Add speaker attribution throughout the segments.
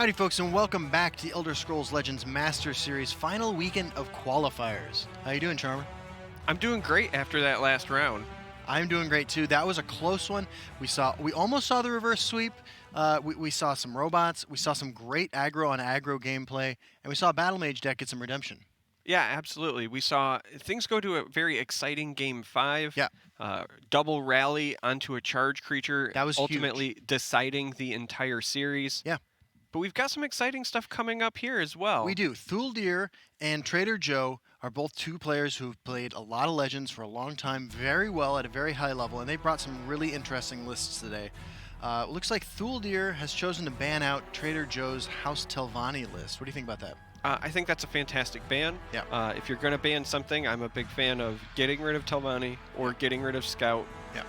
Speaker 1: Howdy folks, and welcome back to the Elder Scrolls Legends Master Series final weekend of qualifiers. How you doing, Charmer?
Speaker 2: I'm doing great after that last round.
Speaker 1: I'm doing great too. That was a close one. We almost saw the reverse sweep. We saw some robots. We saw some great aggro on aggro gameplay, and we saw a Battle Mage deck get some redemption.
Speaker 2: Yeah, absolutely. We saw things go to a very exciting game 5.
Speaker 1: Yeah.
Speaker 2: Double rally onto a charge creature,
Speaker 1: That was
Speaker 2: ultimately deciding the entire series.
Speaker 1: Yeah.
Speaker 2: But we've got some exciting stuff coming up here as well.
Speaker 1: We do. Thuldir and Traitor-Joe are both two players who've played a lot of Legends for a long time, very well at a very high level, and they brought some really interesting lists today. Looks like Thuldir has chosen to ban out Traitor-Joe's House Telvanni list. What do you think about that?
Speaker 2: I think that's a fantastic ban.
Speaker 1: Yeah.
Speaker 2: If you're going to ban something, I'm a big fan of getting rid of Telvanni or getting rid of Scout.
Speaker 1: Yeah.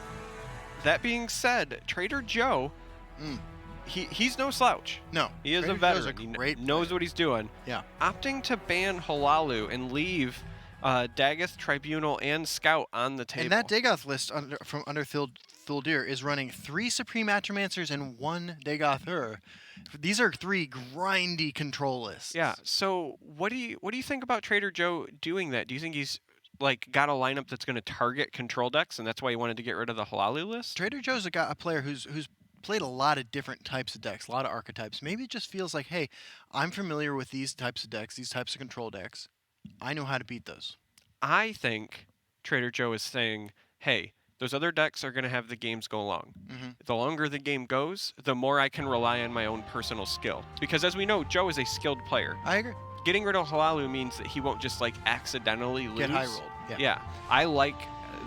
Speaker 2: That being said, Traitor-Joe... He's no slouch.
Speaker 1: No.
Speaker 2: He is a veteran. He knows what he's doing.
Speaker 1: Yeah.
Speaker 2: Opting to ban Halalu and leave Dagoth, Tribunal, and Scout on the table.
Speaker 1: And that Dagoth list under Thuldir is running 3 Supreme Atromancers and 1 Dagother. These are 3 grindy control lists.
Speaker 2: Yeah. So what do you think about Traitor-Joe doing that? Do you think he's got a lineup that's going to target control decks, and that's why he wanted to get rid of the Halalu list?
Speaker 1: Traitor-Joe's a player who's played a lot of different types of decks, a lot of archetypes. Maybe it just feels like, hey, I'm familiar with these types of decks, these types of control decks. I know how to beat those.
Speaker 2: I think Traitor-Joe is saying, hey, those other decks are going to have the games go long. The longer the game goes, the more I can rely on my own personal skill. Because as we know, Joe is a skilled player.
Speaker 1: I agree.
Speaker 2: Getting rid of Halalu means that he won't just
Speaker 1: Get
Speaker 2: accidentally lose.
Speaker 1: high rolled.
Speaker 2: Yeah. I like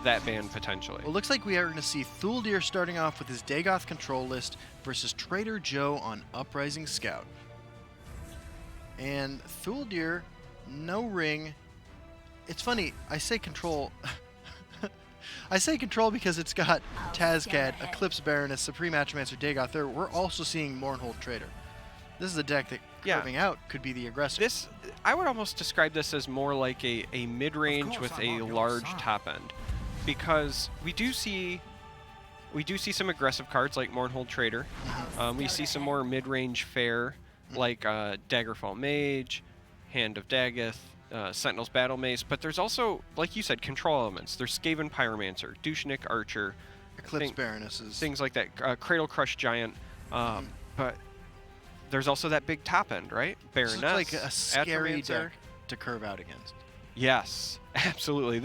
Speaker 2: that ban potentially.
Speaker 1: Well, it looks like we are going to see Thuldir starting off with his Dagoth control list versus Traitor-Joe on Uprising Scout. And Thuldir, no ring. It's funny, I say control. I say control because it's got Tazcad, Eclipse Baroness, Supreme Atromancer, Dagother. We're also seeing Mournhold Traitor. This is a deck that curving out could be the aggressor.
Speaker 2: I would almost describe this as more like a mid-range with a large top end. Because we do see some aggressive cards like Mournhold Traitor. We see some more mid-range fare like Daggerfall Mage, Hand of Dagoth, Sentinel's Battle Mace. But there's also, like you said, control elements. There's Skaven Pyromancer, Douchnik Archer,
Speaker 1: Eclipse Baronesses,
Speaker 2: things like that. Cradle Crush Giant. But there's also that big top end, right? Baroness.
Speaker 1: It's like a scary
Speaker 2: Atromancer.
Speaker 1: deck to curve out against.
Speaker 2: Yes, absolutely.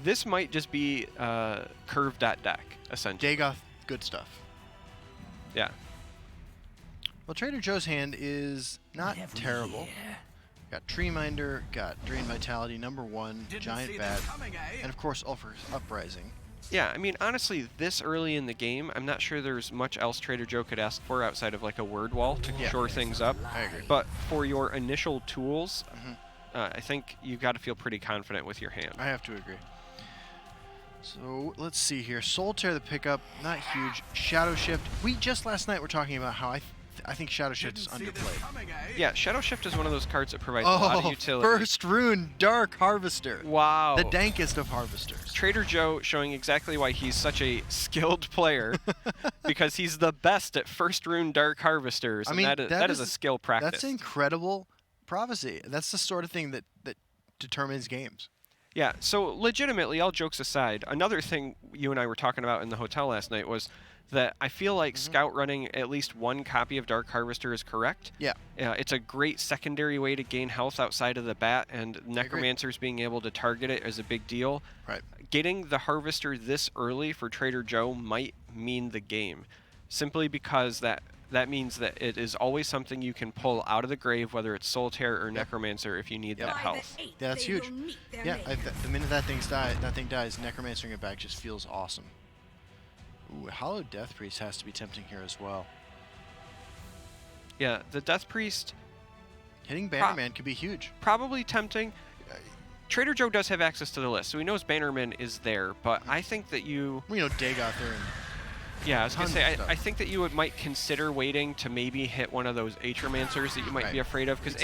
Speaker 2: This might just be curved at deck, essentially.
Speaker 1: Dagoth, good stuff.
Speaker 2: Yeah.
Speaker 1: Well, Traitor-Joe's hand is not terrible. Got Treeminder, got Drain Vitality, number 1, Giant Bat, and of course Ulfr's Uprising.
Speaker 2: Yeah, I mean, honestly, this early in the game, I'm not sure there's much else Traitor-Joe could ask for outside of like a word wall to shore things up.
Speaker 1: I agree.
Speaker 2: But for your initial tools, I think you've got to feel pretty confident with your hand.
Speaker 1: I have to agree. So let's see here. Soul Tear the pickup, not huge. Shadow Shift. We just last night were talking about how I think Shadow Shift is underplayed.
Speaker 2: Yeah, Shadow Shift is one of those cards that provides a lot of utility.
Speaker 1: First Rune, Dark Harvester.
Speaker 2: Wow.
Speaker 1: The dankest of harvesters.
Speaker 2: Traitor-Joe showing exactly why he's such a skilled player, because he's the best at First Rune Dark Harvesters.
Speaker 1: I mean,
Speaker 2: that is a skill practice.
Speaker 1: That's incredible prophecy. That's the sort of thing that determines games.
Speaker 2: Yeah, so legitimately, all jokes aside, another thing you and I were talking about in the hotel last night was that I feel like Scout running at least 1 copy of Dark Harvester is correct.
Speaker 1: Yeah.
Speaker 2: It's a great secondary way to gain health outside of the bat, and Necromancers being able to target it is a big deal.
Speaker 1: Right.
Speaker 2: Getting the Harvester this early for Traitor-Joe might mean the game, simply because that means that it is always something you can pull out of the grave, whether it's Soul Tear or Necromancer, if you need that health.
Speaker 1: Yeah, that's huge. Yeah, the minute that thing dies, Necromancering it back just feels awesome. Ooh, Hollow Death Priest has to be tempting here as well.
Speaker 2: Yeah, the Death Priest...
Speaker 1: Hitting Bannerman could be huge.
Speaker 2: Probably tempting. Traitor-Joe does have access to the list, so he knows Bannerman is there, but I think that you...
Speaker 1: We know Dagother and...
Speaker 2: Yeah, I was going to say, I think that you might consider waiting to maybe hit one of those Atromancers that you might be afraid of, because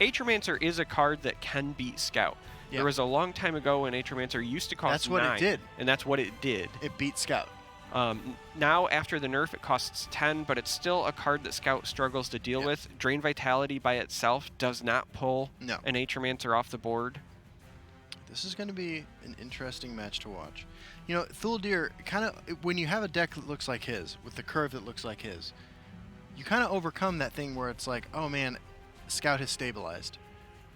Speaker 2: Atromancer is a card that can beat Scout. There was a long time ago when Atromancer used to cost 9.
Speaker 1: That's what it did.
Speaker 2: And that's what it did.
Speaker 1: It beat Scout.
Speaker 2: Now, after the nerf, it costs 10, but it's still a card that Scout struggles to deal with. Drain Vitality by itself does not pull an Atromancer off the board.
Speaker 1: This is going to be an interesting match to watch. You know, Thuldir, kind of, when you have a deck that looks like his, with the curve that looks like his, you kind of overcome that thing where it's like, oh man, Scout has stabilized.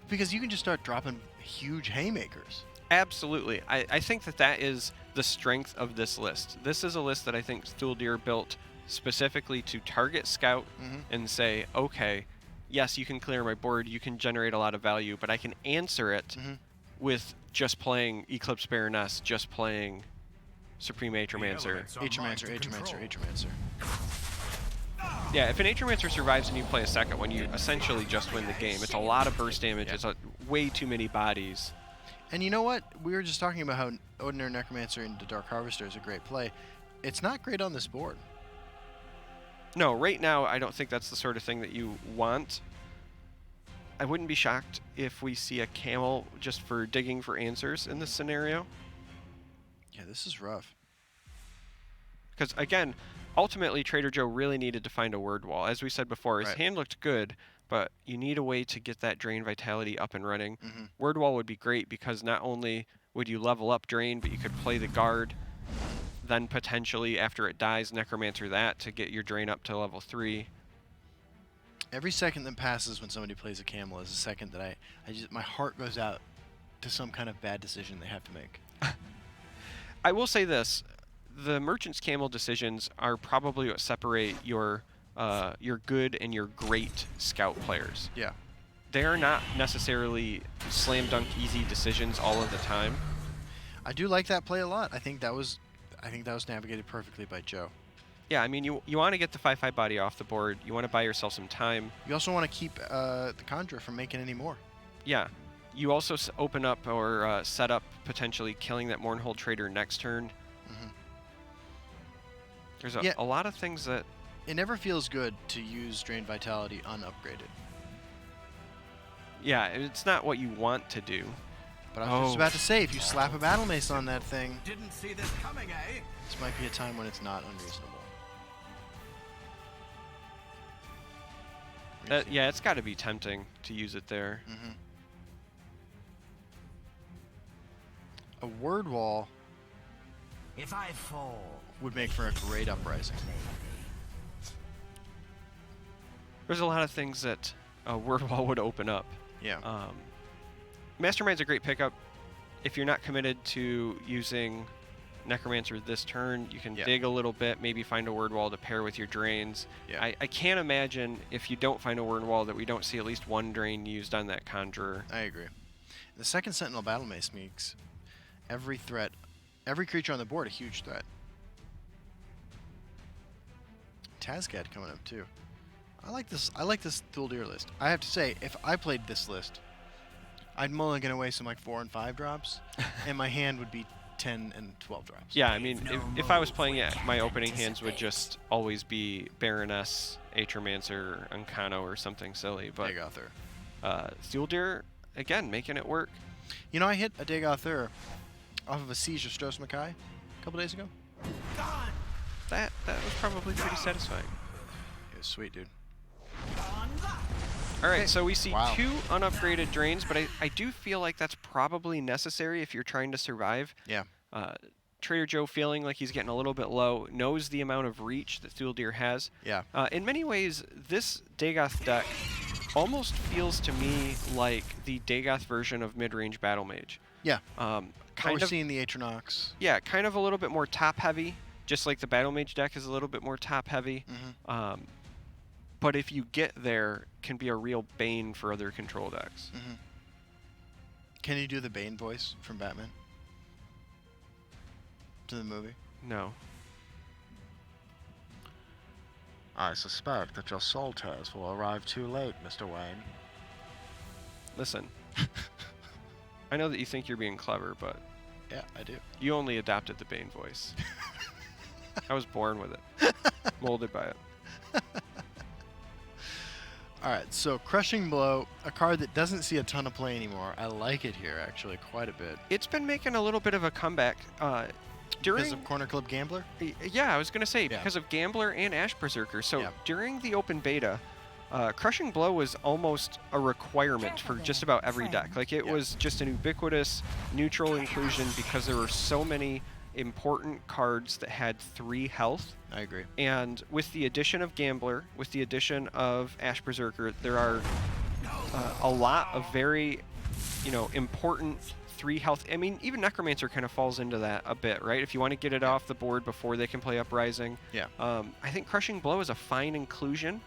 Speaker 1: Because you can just start dropping huge haymakers.
Speaker 2: Absolutely. I think that is the strength of this list. This is a list that I think Thuldir built specifically to target Scout and say, okay, yes, you can clear my board, you can generate a lot of value, but I can answer it with just playing Eclipse Baroness, just playing Supreme Atromancer.
Speaker 1: Atromancer.
Speaker 2: Yeah, if an Atromancer survives and you play a second one, you essentially just win the game. It's a lot of burst damage. It's way too many bodies.
Speaker 1: And you know what? We were just talking about how Ordinary Necromancer into Dark Harvester is a great play. It's not great on this board.
Speaker 2: No, right now I don't think that's the sort of thing that you want. I wouldn't be shocked if we see a Camel just for digging for answers in this scenario.
Speaker 1: Yeah, this is rough.
Speaker 2: Because, again, ultimately Traitor-Joe really needed to find a word wall. As we said before, his hand looked good, but you need a way to get that Drain Vitality up and running. Word wall would be great because not only would you level up Drain, but you could play the guard, then potentially after it dies, Necromancer that to get your Drain up to level 3.
Speaker 1: Every second that passes when somebody plays a Camel is a second that my heart goes out to some kind of bad decision they have to make.
Speaker 2: I will say this. The Merchant's Camel decisions are probably what separate your good and your great Scout players.
Speaker 1: Yeah.
Speaker 2: They are not necessarily slam dunk easy decisions all of the time.
Speaker 1: I do like that play a lot. I think that was navigated perfectly by Joe.
Speaker 2: Yeah, I mean, you want to get the 5/5 body off the board. You want to buy yourself some time.
Speaker 1: You also want to keep the Conjurer from making any more.
Speaker 2: Yeah. You also open up or set up potentially killing that Mournhold Trader next turn. There's a lot of things that...
Speaker 1: It never feels good to use Drain Vitality unupgraded.
Speaker 2: Yeah, it's not what you want to do.
Speaker 1: But I was just about to say, if you slap a Battle Mace on that thing...
Speaker 3: Didn't see this coming, eh?
Speaker 1: This might be a time when it's not unreasonable.
Speaker 2: Yeah, it's got to be tempting to use it there.
Speaker 1: A word wall
Speaker 3: if I fall,
Speaker 1: would make for a great uprising.
Speaker 2: There's a lot of things that a word wall would open up.
Speaker 1: Yeah.
Speaker 2: Mastermind's a great pickup. If you're not committed to using Necromancer this turn, you can dig a little bit, maybe find a word wall to pair with your drains.
Speaker 1: Yeah.
Speaker 2: I can't imagine if you don't find a word wall that we don't see at least one drain used on that Conjurer.
Speaker 1: I agree. The second Sentinel Battle Mace makes every creature on the board a huge threat. Tazcad coming up too. I like this Thuldir list. I have to say, if I played this list, I'd mulligan away some like 4 and 5 drops, and my hand would be 10 and 12 drops.
Speaker 2: Yeah, I mean, if I was playing it, my opening hands would just always be Baroness, Atromancer, Uncano, or something silly. But Thuldir, again, making it work.
Speaker 1: You know, I hit a Dagothur off of a Siege of Stros Makai a couple days ago.
Speaker 2: That was probably pretty satisfying.
Speaker 1: It was sweet, dude.
Speaker 2: All right, so we see 2 unupgraded drains, but I do feel like that's probably necessary if you're trying to survive.
Speaker 1: Yeah.
Speaker 2: Traitor-Joe feeling like he's getting a little bit low, knows the amount of reach that Thuldir has.
Speaker 1: Yeah.
Speaker 2: In many ways, this Dagoth deck almost feels to me like the Dagoth version of mid-range Battle Mage.
Speaker 1: Yeah.
Speaker 2: Kind of
Speaker 1: seeing the Atronox.
Speaker 2: Yeah, kind of a little bit more top-heavy, just like the Battle Mage deck is a little bit more top-heavy. But if you get there, can be a real bane for other control decks.
Speaker 1: Can you do the Bane voice from Batman? To the movie?
Speaker 2: No.
Speaker 4: I suspect that your soul tears will arrive too late, Mr. Wayne.
Speaker 2: Listen. I know that you think you're being clever, but...
Speaker 1: Yeah, I do.
Speaker 2: You only adopted the Bane voice. I was born with it. Molded by it.
Speaker 1: Alright, so Crushing Blow, a card that doesn't see a ton of play anymore. I like it here, actually, quite a bit.
Speaker 2: It's been making a little bit of a comeback.
Speaker 1: Because of Corner Club Gambler?
Speaker 2: Yeah, I was going to say,
Speaker 1: Yeah.
Speaker 2: because of Gambler and Ash Berserker. So
Speaker 1: Yeah.
Speaker 2: during the open beta, Crushing Blow was almost a requirement for just about every deck. Like, it
Speaker 1: Yeah.
Speaker 2: was just an ubiquitous neutral inclusion because there were so many important cards that had 3 health.
Speaker 1: I agree.
Speaker 2: And with the addition of Gambler, with the addition of Ash Berserker, there are a lot of very, important 3 health. I mean, even Necromancer kind of falls into that a bit, right? If you want to get it off the board before they can play Uprising.
Speaker 1: Yeah.
Speaker 2: I think Crushing Blow is a fine inclusion.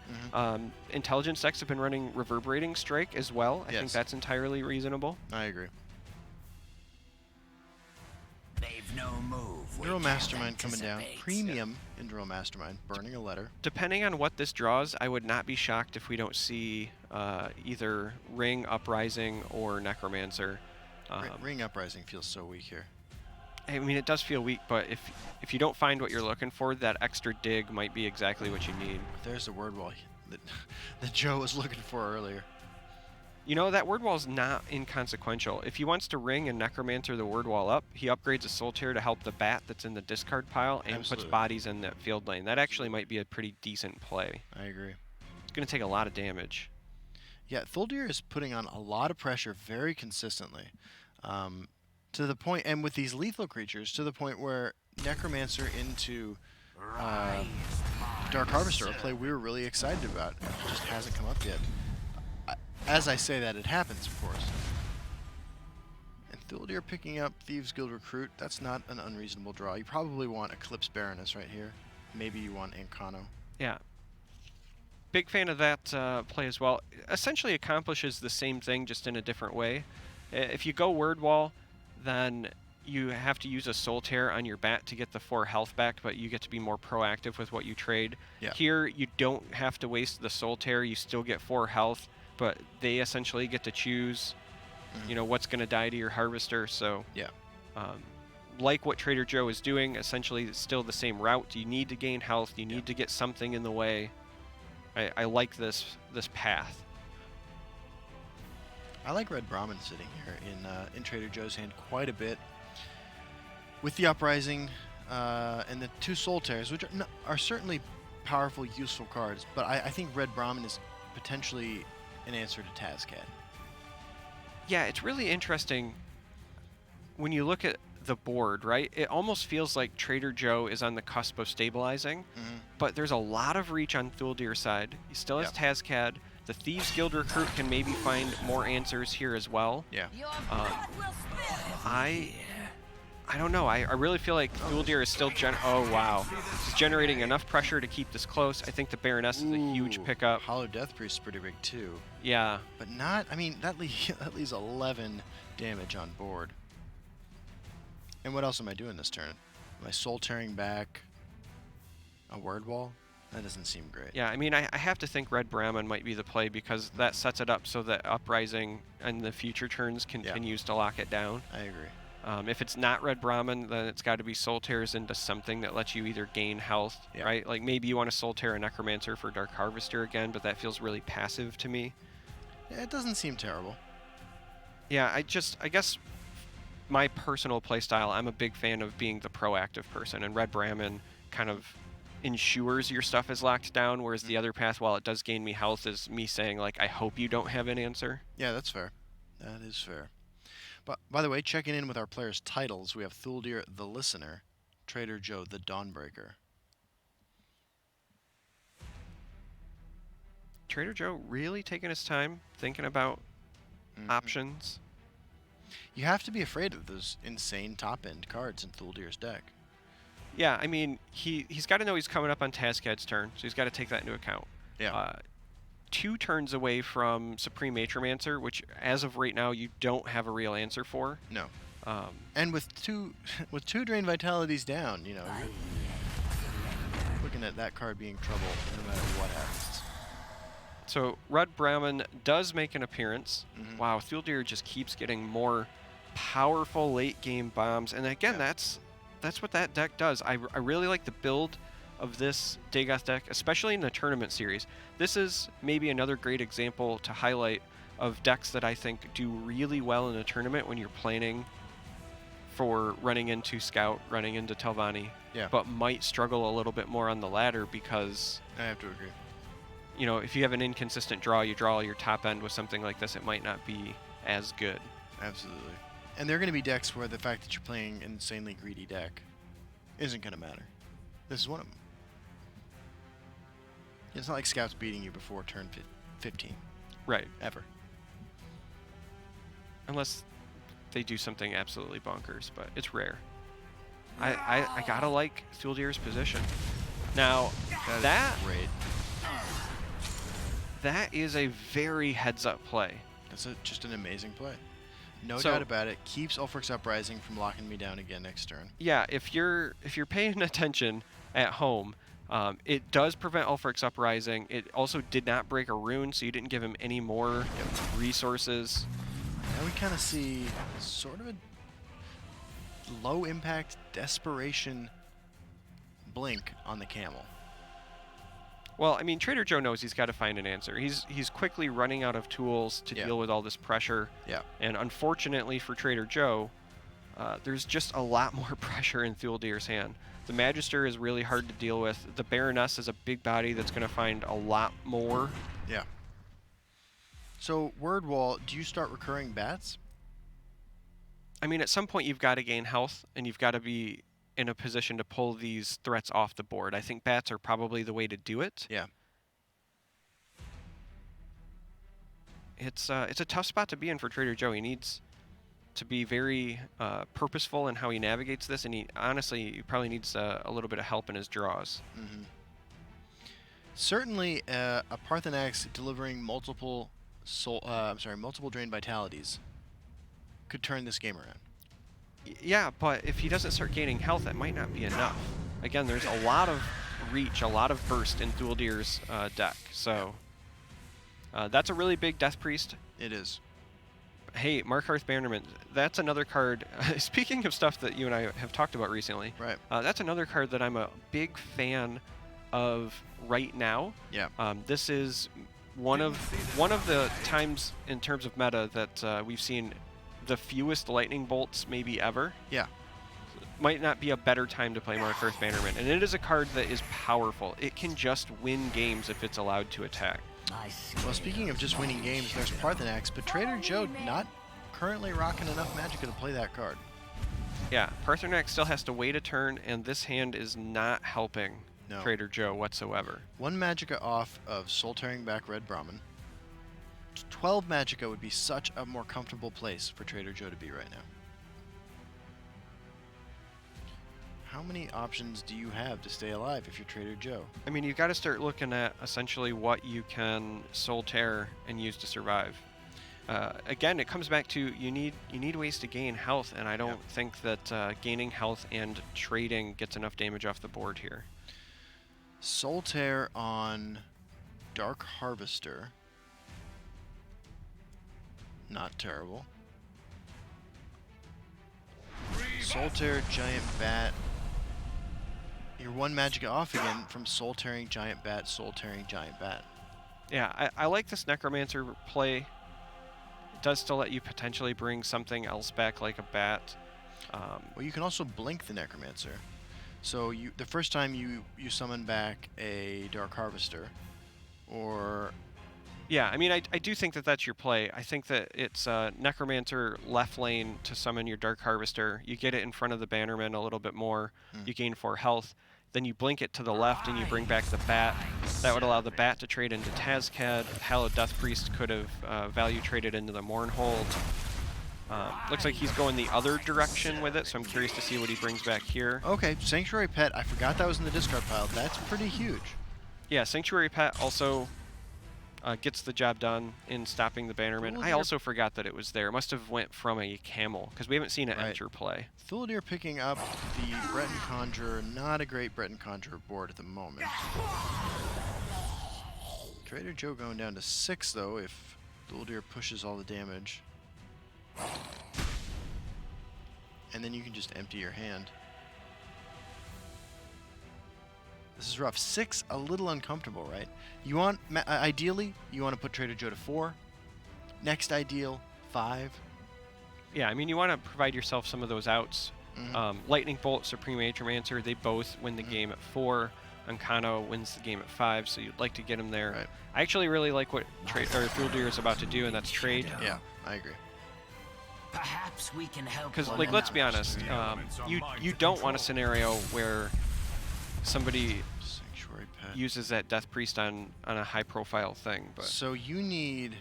Speaker 2: Intelligence decks have been running Reverberating Strike as well. I think
Speaker 1: Yes.
Speaker 2: that's entirely reasonable.
Speaker 1: I agree.
Speaker 3: They've no move.
Speaker 1: Neural Mastermind coming down. Premium in Neural Mastermind. Burning a letter.
Speaker 2: Depending on what this draws, I would not be shocked if we don't see either Ring, Uprising, or Necromancer.
Speaker 1: Ring Uprising feels so weak here.
Speaker 2: I mean, it does feel weak, but if you don't find what you're looking for, that extra dig might be exactly what you need.
Speaker 1: There's the word wall that Joe was looking for earlier.
Speaker 2: That word wall is not inconsequential. If he wants to Ring and Necromancer the word wall up, he upgrades a Soul Tear to help the bat that's in the discard pile and puts bodies in that field lane. That actually might be a pretty decent play.
Speaker 1: I agree.
Speaker 2: It's going to take a lot of damage.
Speaker 1: Yeah, Thuldir is putting on a lot of pressure very consistently. To the point, and with these lethal creatures, to the point where Necromancer into Dark Harvester, a play we were really excited about, and it just hasn't come up yet. As I say that, it happens, of course. And Thuldir picking up Thieves Guild Recruit, that's not an unreasonable draw. You probably want Eclipse Baroness right here. Maybe you want Incano.
Speaker 2: Yeah. Big fan of that play as well. Essentially accomplishes the same thing, just in a different way. If you go word wall, then you have to use a Soul Tear on your bat to get the 4 health back, but you get to be more proactive with what you trade.
Speaker 1: Yeah.
Speaker 2: Here, you don't have to waste the Soul Tear. You still get 4 health, but they essentially get to choose, what's going to die to your Harvester. So,
Speaker 1: yeah.
Speaker 2: Like what Traitor-Joe is doing, essentially it's still the same route. You need to gain health. You need to get something in the way. I like this path.
Speaker 1: I like Red Brahmin sitting here in Trader-Joe's hand quite a bit. With the Uprising and the 2 Soul Tears, which are certainly powerful, useful cards, but I think Red Brahmin is potentially an answer to Tazcat.
Speaker 2: Yeah, it's really interesting when you look at the board, right? It almost feels like Trader-Joe is on the cusp of stabilizing, but there's a lot of reach on Thuldir's side. He still has Tazcad. The Thieves Guild Recruit can maybe find more answers here as well.
Speaker 1: Yeah.
Speaker 2: I don't know. I really feel like Thuldir is still oh wow. He's generating enough pressure to keep this close. I think the Baroness is a huge pickup.
Speaker 1: Hollow Death Priest is pretty big too.
Speaker 2: Yeah.
Speaker 1: But not, I mean, that leaves 11 damage on board. And what else am I doing this turn? Am I Soul Tearing back a Word Wall? That doesn't seem great.
Speaker 2: Yeah, I mean, I have to think Red Brahmin might be the play because that sets it up so that Uprising and the future turns continues to lock it down.
Speaker 1: I agree.
Speaker 2: If it's not Red Brahmin, then it's got to be Soul Tears into something that lets you either gain health, right? Like maybe you want to Soul Tear a Necromancer for Dark Harvester again, but that feels really passive to me.
Speaker 1: Yeah, it doesn't seem terrible.
Speaker 2: Yeah, I guess my personal playstyle, I'm a big fan of being the proactive person, and Red Brahmin kind of ensures your stuff is locked down, whereas the other path, while it does gain me health, is me saying, like, I hope you don't have an answer.
Speaker 1: Yeah, that's fair. That is fair. But by the way, checking in with our players' titles, we have Thuldir the Listener, Trader-Joe the Dawnbreaker.
Speaker 2: Trader-Joe really taking his time thinking about options.
Speaker 1: You have to be afraid of those insane top-end cards in Thuldir's deck.
Speaker 2: Yeah, I mean, he's got to know he's coming up on Tazcad's turn, so he's got to take that into account.
Speaker 1: Yeah.
Speaker 2: 2 turns away from Supreme Matromancer, which as of right now you don't have a real answer for.
Speaker 1: No. And with two Drain Vitalities down, you know, you're looking at that card being trouble no matter what happens.
Speaker 2: So Red Brahmin does make an appearance. Wow, Thuldir just keeps getting more powerful late game bombs, and again, that's what that deck does. I really like the build of this Dagoth deck, especially in the tournament series. This is maybe another great example to highlight of decks that I think do really well in a tournament when you're planning for running into Scout, running into Telvanni,
Speaker 1: Yeah.
Speaker 2: but might struggle a little bit more on the ladder because,
Speaker 1: I have to agree.
Speaker 2: you know, if you have an inconsistent draw, you draw your top end with something like this, it might not be as good.
Speaker 1: Absolutely. And there are going to be decks where the fact that you're playing an insanely greedy deck isn't going to matter. This is one of them. It's not like Scout's beating you before turn 15.
Speaker 2: Right.
Speaker 1: Ever.
Speaker 2: Unless they do something absolutely bonkers, but it's rare. I gotta like Thuldir's position. Now, that is a very heads-up play.
Speaker 1: That's just an amazing play. No
Speaker 2: So-
Speaker 1: doubt about it. Keeps Ulfric's Uprising from locking me down again next turn.
Speaker 2: Yeah, if you're paying attention at home, it does prevent Ulfric's Uprising. It also did not break a rune, so you didn't give him any more resources.
Speaker 1: Now we kind of see sort of a low-impact desperation blink on the camel.
Speaker 2: Well, I mean, Traitor-Joe knows he's got to find an answer. He's quickly running out of tools to
Speaker 1: Yeah.
Speaker 2: deal with all this pressure.
Speaker 1: Yeah.
Speaker 2: And unfortunately for Traitor-Joe, there's just a lot more pressure in Thuldir's hand. The Magister is really hard to deal with. The Baroness is a big body that's going to find a lot more.
Speaker 1: Yeah. So, Word Wall, do you start recurring bats?
Speaker 2: I mean, at some point you've got to gain health, and you've got to be in a position to pull these threats off the board. I think bats are probably the way to do it.
Speaker 1: Yeah.
Speaker 2: It's a tough spot to be in for Traitor-Joe. He needs to be very purposeful in how he navigates this, and he probably needs a little bit of help in his draws.
Speaker 1: Mm-hmm. Certainly, a Parthenax delivering multiple drain vitalities could turn this game around.
Speaker 2: Yeah, but if he doesn't start gaining health, that might not be enough. Again, there's a lot of reach, a lot of burst in Thuldir's deck, so that's a really big Death Priest.
Speaker 1: It is.
Speaker 2: Hey, Markarth Bannerman, that's another card. Speaking of stuff that you and I have talked about recently,
Speaker 1: Right.
Speaker 2: that's another card that I'm a big fan of right now.
Speaker 1: Yeah.
Speaker 2: This is one of the times in terms of meta that we've seen the fewest lightning bolts maybe ever.
Speaker 1: Yeah.
Speaker 2: Might not be a better time to play Markarth Bannerman, and it is a card that is powerful. It can just win games if it's allowed to attack.
Speaker 1: Well, speaking of just winning games, there's Parthenax, but Traitor-Joe not currently rocking enough Magicka to play that card.
Speaker 2: Yeah, Parthenax still has to wait a turn, and this hand is not helping
Speaker 1: No.
Speaker 2: Traitor-Joe whatsoever.
Speaker 1: 1 Magicka off of Soul Tearing Back Red Brahmin. 12 Magicka would be such a more comfortable place for Traitor-Joe to be right now. How many options do you have to stay alive if you're Traitor-Joe?
Speaker 2: I mean, you've got to start looking at essentially what you can Soul Tear and use to survive. Again, it comes back to you need ways to gain health, and I don't think that gaining health and trading gets enough damage off the board here.
Speaker 1: Soul Tear on Dark Harvester. Not terrible. Soul Tear, Giant Bat. You're 1 Magicka off again from Soul Tearing Giant Bat, Soul Tearing Giant Bat.
Speaker 2: Yeah, I like this Necromancer play. It does still let you potentially bring something else back, like a bat.
Speaker 1: Well, you can also blink the Necromancer. So the first time you summon back a Dark Harvester, or...
Speaker 2: Yeah, I mean, I do think that that's your play. I think that it's Necromancer left lane to summon your Dark Harvester. You get it in front of the Bannerman a little bit more. You gain 4 health. Then you blink it to the left and you bring back the Bat. That would allow the Bat to trade into Tazcad. Hallowed Death Priest could have value traded into the Mournhold. Looks like he's going the other direction with it, so I'm curious to see what he brings back here.
Speaker 1: Okay, Sanctuary Pet. I forgot that was in the discard pile. That's pretty huge.
Speaker 2: Yeah, Sanctuary Pet also gets the job done in stopping the Bannerman. I also forgot that it was there. It must have went from a camel, because we haven't seen it enter play.
Speaker 1: Thuldir picking up the Breton Conjurer. Not a great Breton Conjurer board at the moment. Traitor-Joe going down to 6, though, if Thuldir pushes all the damage. And then you can just empty your hand. This is rough. 6, a little uncomfortable, right? You want, ideally, you want to put Traitor-Joe to 4. Next ideal, 5.
Speaker 2: Yeah, I mean, you want to provide yourself some of those outs. Lightning Bolt, Supreme Atromancer, they both win the game at 4. Ancano wins the game at 5, so you'd like to get him there.
Speaker 1: Right.
Speaker 2: I actually really like what Thuldir is about to do, and that's trade.
Speaker 1: Yeah, I agree.
Speaker 3: Perhaps we can help.
Speaker 2: Because,
Speaker 3: one
Speaker 2: like, let's be
Speaker 3: another.
Speaker 2: honest, you don't want a scenario where somebody
Speaker 1: Sanctuary Pet.
Speaker 2: uses that Death Priest on a high-profile thing. But
Speaker 1: So you need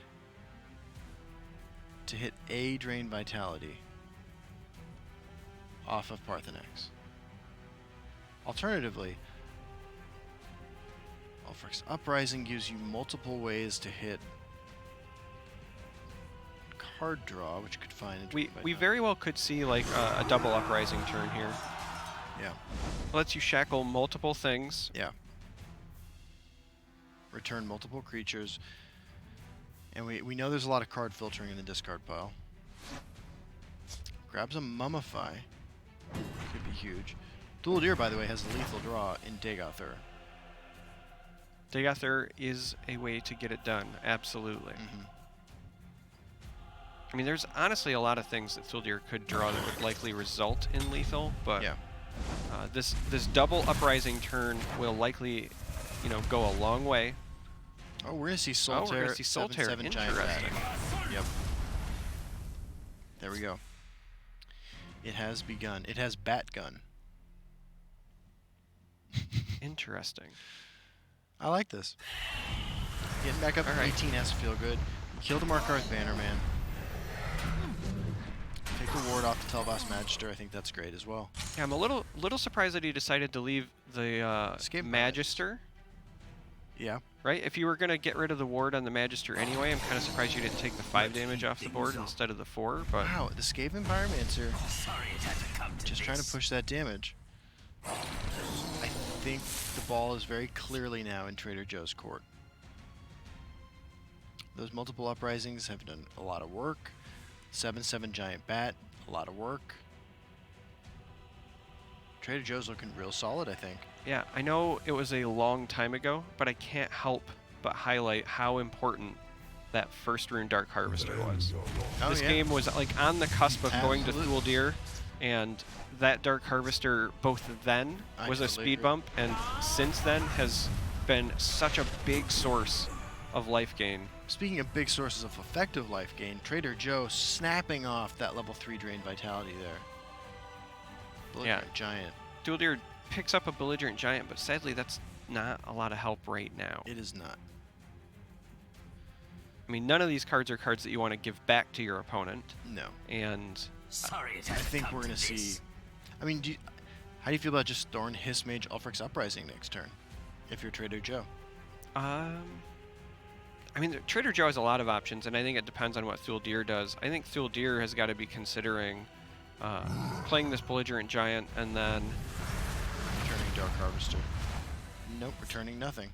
Speaker 1: to hit a Drain Vitality off of Parthenax. Alternatively, Ulfric's Uprising gives you multiple ways to hit card draw, which could find a Drain
Speaker 2: we
Speaker 1: Vitality.
Speaker 2: very well could see, like, a double Uprising turn here.
Speaker 1: Yeah.
Speaker 2: Lets you shackle multiple things.
Speaker 1: Yeah. Return multiple creatures. And we know there's a lot of card filtering in the discard pile. Grabs a Mummify. Could be huge. Thuldir, by the way, has a lethal draw in Dagothur.
Speaker 2: Dagothur is a way to get it done, absolutely.
Speaker 1: Mm-hmm.
Speaker 2: I mean, there's honestly a lot of things that Thuldir could draw that would likely result in lethal, but
Speaker 1: Yeah.
Speaker 2: this double Uprising turn will likely, go a long way.
Speaker 1: Oh, we're gonna see Soul
Speaker 2: Oh, we're
Speaker 1: Tear.
Speaker 2: gonna see Soul Tear.
Speaker 1: 7/7 giant bat.
Speaker 2: Interesting.
Speaker 1: Yep. There we go. It has begun. It has Bat Gun.
Speaker 2: Interesting.
Speaker 1: I like this. Getting back up to
Speaker 2: All right.
Speaker 1: 18 has to feel good. You killed a Markarth Bannerman. Take the ward off the Tel'Vas Magister. I think that's great as well.
Speaker 2: Yeah, I'm a little surprised that he decided to leave the
Speaker 1: Escape
Speaker 2: Magister.
Speaker 1: Yeah.
Speaker 2: Right? If you were going to get rid of the ward on the Magister anyway, I'm kind of surprised you didn't take the 5 damage off the board instead of the 4, but...
Speaker 1: Wow, the Skaven Pyromancer
Speaker 3: Sorry it had to come to
Speaker 1: just trying to
Speaker 3: this.
Speaker 1: push that damage. I think the ball is very clearly now in Traitor-Joe's court. Those multiple uprisings have done a lot of work. 7/7 giant bat, a lot of work. Traitor-Joe's looking real solid, I think.
Speaker 2: Yeah, I know it was a long time ago, but I can't help but highlight how important that first rune Dark Harvester was.
Speaker 1: Oh,
Speaker 2: This
Speaker 1: yeah.
Speaker 2: game was like on the cusp of going to
Speaker 1: Absolutely.
Speaker 2: Thuldir, and that Dark Harvester both then
Speaker 1: I
Speaker 2: was a
Speaker 1: totally
Speaker 2: speed
Speaker 1: agree.
Speaker 2: bump, and since then has been such a big source of life gain.
Speaker 1: Speaking of big sources of effective life gain, Traitor-Joe snapping off that level 3 drain vitality there. Belligerent Giant.
Speaker 2: Thuldir picks up a Belligerent Giant, but sadly that's not a lot of help right now.
Speaker 1: It is not.
Speaker 2: I mean, none of these cards are cards that you want to give back to your opponent,
Speaker 1: No.
Speaker 2: and
Speaker 3: Sorry it
Speaker 1: I
Speaker 3: had to
Speaker 1: think
Speaker 3: come
Speaker 1: we're going to
Speaker 3: to this.
Speaker 1: see... I mean, how do you feel about just Thorn, Hiss Mage, Ulfric's Uprising next turn? If you're Traitor-Joe.
Speaker 2: I mean, Trader-Joe has a lot of options, and I think it depends on what Thuldir does. I think Thuldir has got to be considering playing this Belligerent Giant and then...
Speaker 1: Returning Dark Harvester. Nope, returning nothing.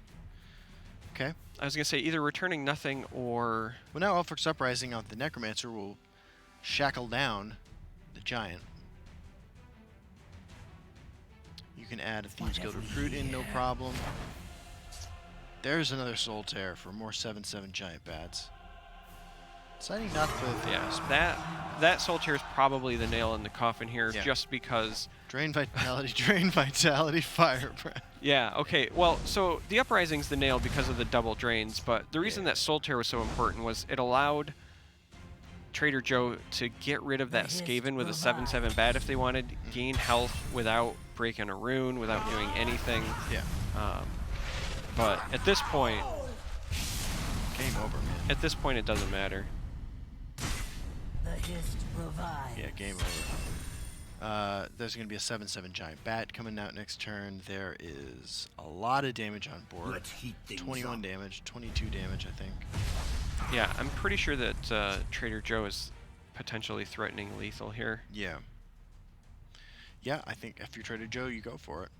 Speaker 1: Okay.
Speaker 2: I was going to say either returning nothing or...
Speaker 1: Well, now Ulfric's Uprising on the Necromancer will shackle down the Giant. You can add a Thieves Guild Recruit in, no problem. There's another Soul Tear for more 7/7 Giant Bats. Deciding not to play with
Speaker 2: Yeah, that Soul Tear is probably the nail in the coffin here,
Speaker 1: Yeah.
Speaker 2: just because...
Speaker 1: Drain Vitality, Firebrand.
Speaker 2: Yeah, okay, well, so the Uprising's the nail because of the double drains, but the reason that Soul Tear was so important was it allowed Trader-Joe to get rid of that Skaven with a 7/7 bat if they wanted, gain health without breaking a rune, without doing anything.
Speaker 1: Yeah.
Speaker 2: But at this point,
Speaker 1: Game over, man.
Speaker 2: it doesn't matter.
Speaker 3: The Hist revives.
Speaker 1: Yeah, game over. There's going to be a 7/7 Giant Bat coming out next turn. There is a lot of damage on board.
Speaker 3: Let's heat things
Speaker 1: 21
Speaker 3: up.
Speaker 1: damage, 22 damage, I think.
Speaker 2: Yeah, I'm pretty sure that Trader-Joe is potentially threatening lethal here.
Speaker 1: Yeah. Yeah, I think if you're Trader-Joe, you go for it.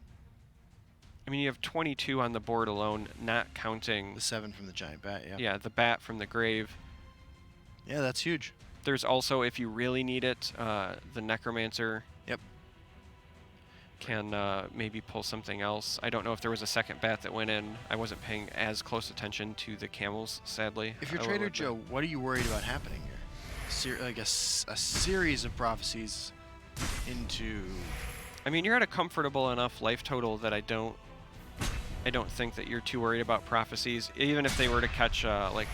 Speaker 2: I mean, you have 22 on the board alone, not counting,
Speaker 1: The 7 from the Giant Bat, yeah.
Speaker 2: yeah, the bat from the grave.
Speaker 1: Yeah, that's huge.
Speaker 2: There's also, if you really need it, the Necromancer
Speaker 1: Yep.
Speaker 2: can maybe pull something else. I don't know if there was a second bat that went in. I wasn't paying as close attention to the camels, sadly.
Speaker 1: If you're
Speaker 2: I will admit.
Speaker 1: Trader-Joe, what are you worried about happening here? a series of prophecies into.
Speaker 2: I mean, you're at a comfortable enough life total that I don't think that you're too worried about prophecies. Even if they were to catch like,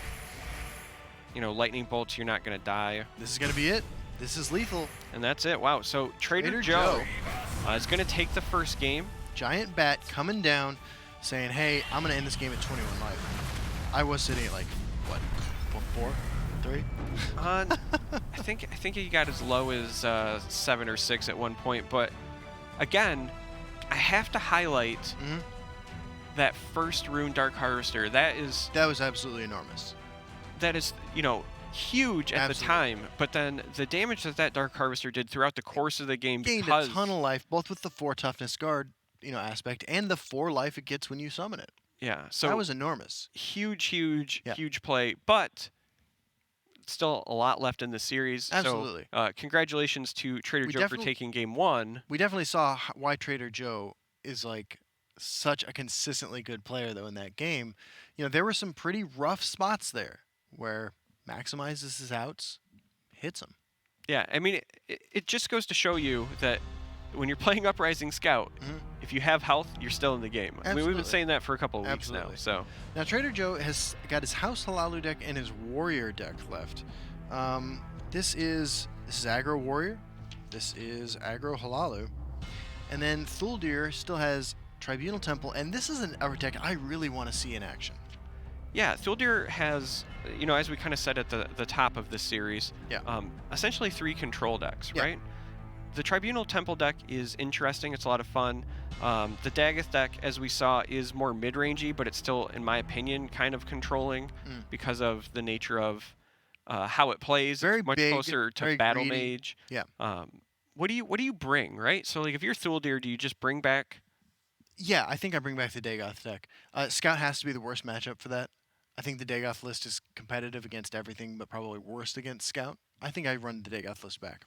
Speaker 2: lightning bolts, you're not gonna die.
Speaker 1: This is gonna be it. This is lethal.
Speaker 2: And that's it. Wow. So Traitor-Joe is gonna take the first game.
Speaker 1: Giant bat coming down, saying, "Hey, I'm gonna end this game at 21 life." I was sitting at like what, 4, 3?
Speaker 2: I think he got as low as 7 or 6 at one point. But again, I have to highlight that first rune Dark Harvester. That
Speaker 1: was absolutely enormous.
Speaker 2: That is, huge at the time. But then the damage that Dark Harvester did throughout the course of the game
Speaker 1: Gained a ton of life, both with the 4 toughness guard, aspect, and the 4 life it gets when you summon it.
Speaker 2: Yeah, so
Speaker 1: that was enormous.
Speaker 2: Huge play, but still a lot left in the series.
Speaker 1: Absolutely.
Speaker 2: So, congratulations to Traitor-Joe for taking game 1.
Speaker 1: We definitely saw why Traitor-Joe is like such a consistently good player, though, in that game. There were some pretty rough spots there where maximizes his outs, hits him.
Speaker 2: Yeah, I mean, it just goes to show you that when you're playing Uprising Scout, if you have health, you're still in the game.
Speaker 1: Absolutely.
Speaker 2: I mean, we've been saying that for a couple of weeks now. So
Speaker 1: now Traitor-Joe has got his House Halalu deck and his Warrior deck left. This is aggro Warrior. This is aggro Halalu. And then Thuldir still has Tribunal Temple, and this is a deck I really want to see in action.
Speaker 2: Yeah, Thuldir has, as we kind of said at the top of this series, essentially 3 control decks, right? The Tribunal Temple deck is interesting. It's a lot of fun. The Daggeth deck, as we saw, is more mid-rangey, but it's still, in my opinion, kind of controlling because of the nature of how it plays.
Speaker 1: Very
Speaker 2: it's much
Speaker 1: big,
Speaker 2: closer to
Speaker 1: very
Speaker 2: Battle
Speaker 1: greedy.
Speaker 2: Mage.
Speaker 1: Yeah.
Speaker 2: What do you bring, right? So, like, if you're Thuldir, do you just bring back?
Speaker 1: Yeah, I think I bring back the Dagoth deck. Scout has to be the worst matchup for that. I think the Dagoth list is competitive against everything, but probably worst against Scout. I think I run the Dagoth list back.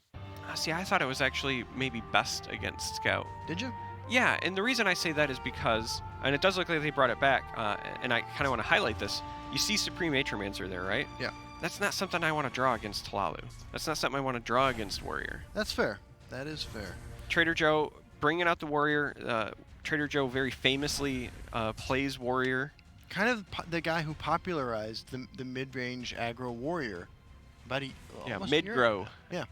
Speaker 2: See, I thought it was actually maybe best against Scout.
Speaker 1: Did you?
Speaker 2: Yeah, and the reason I say that is because, and it does look like they brought it back, and I kind of want to highlight this. You see Supreme Atromancer there, right?
Speaker 1: Yeah.
Speaker 2: That's not something I want to draw against Halalu. That's not something I want to draw against Warrior.
Speaker 1: That's fair. That is fair.
Speaker 2: Traitor-Joe bringing out the Warrior. Traitor-Joe very famously plays Warrior.
Speaker 1: Kind of the guy who popularized the mid-range aggro Warrior.
Speaker 2: mid-grow.
Speaker 1: Yeah.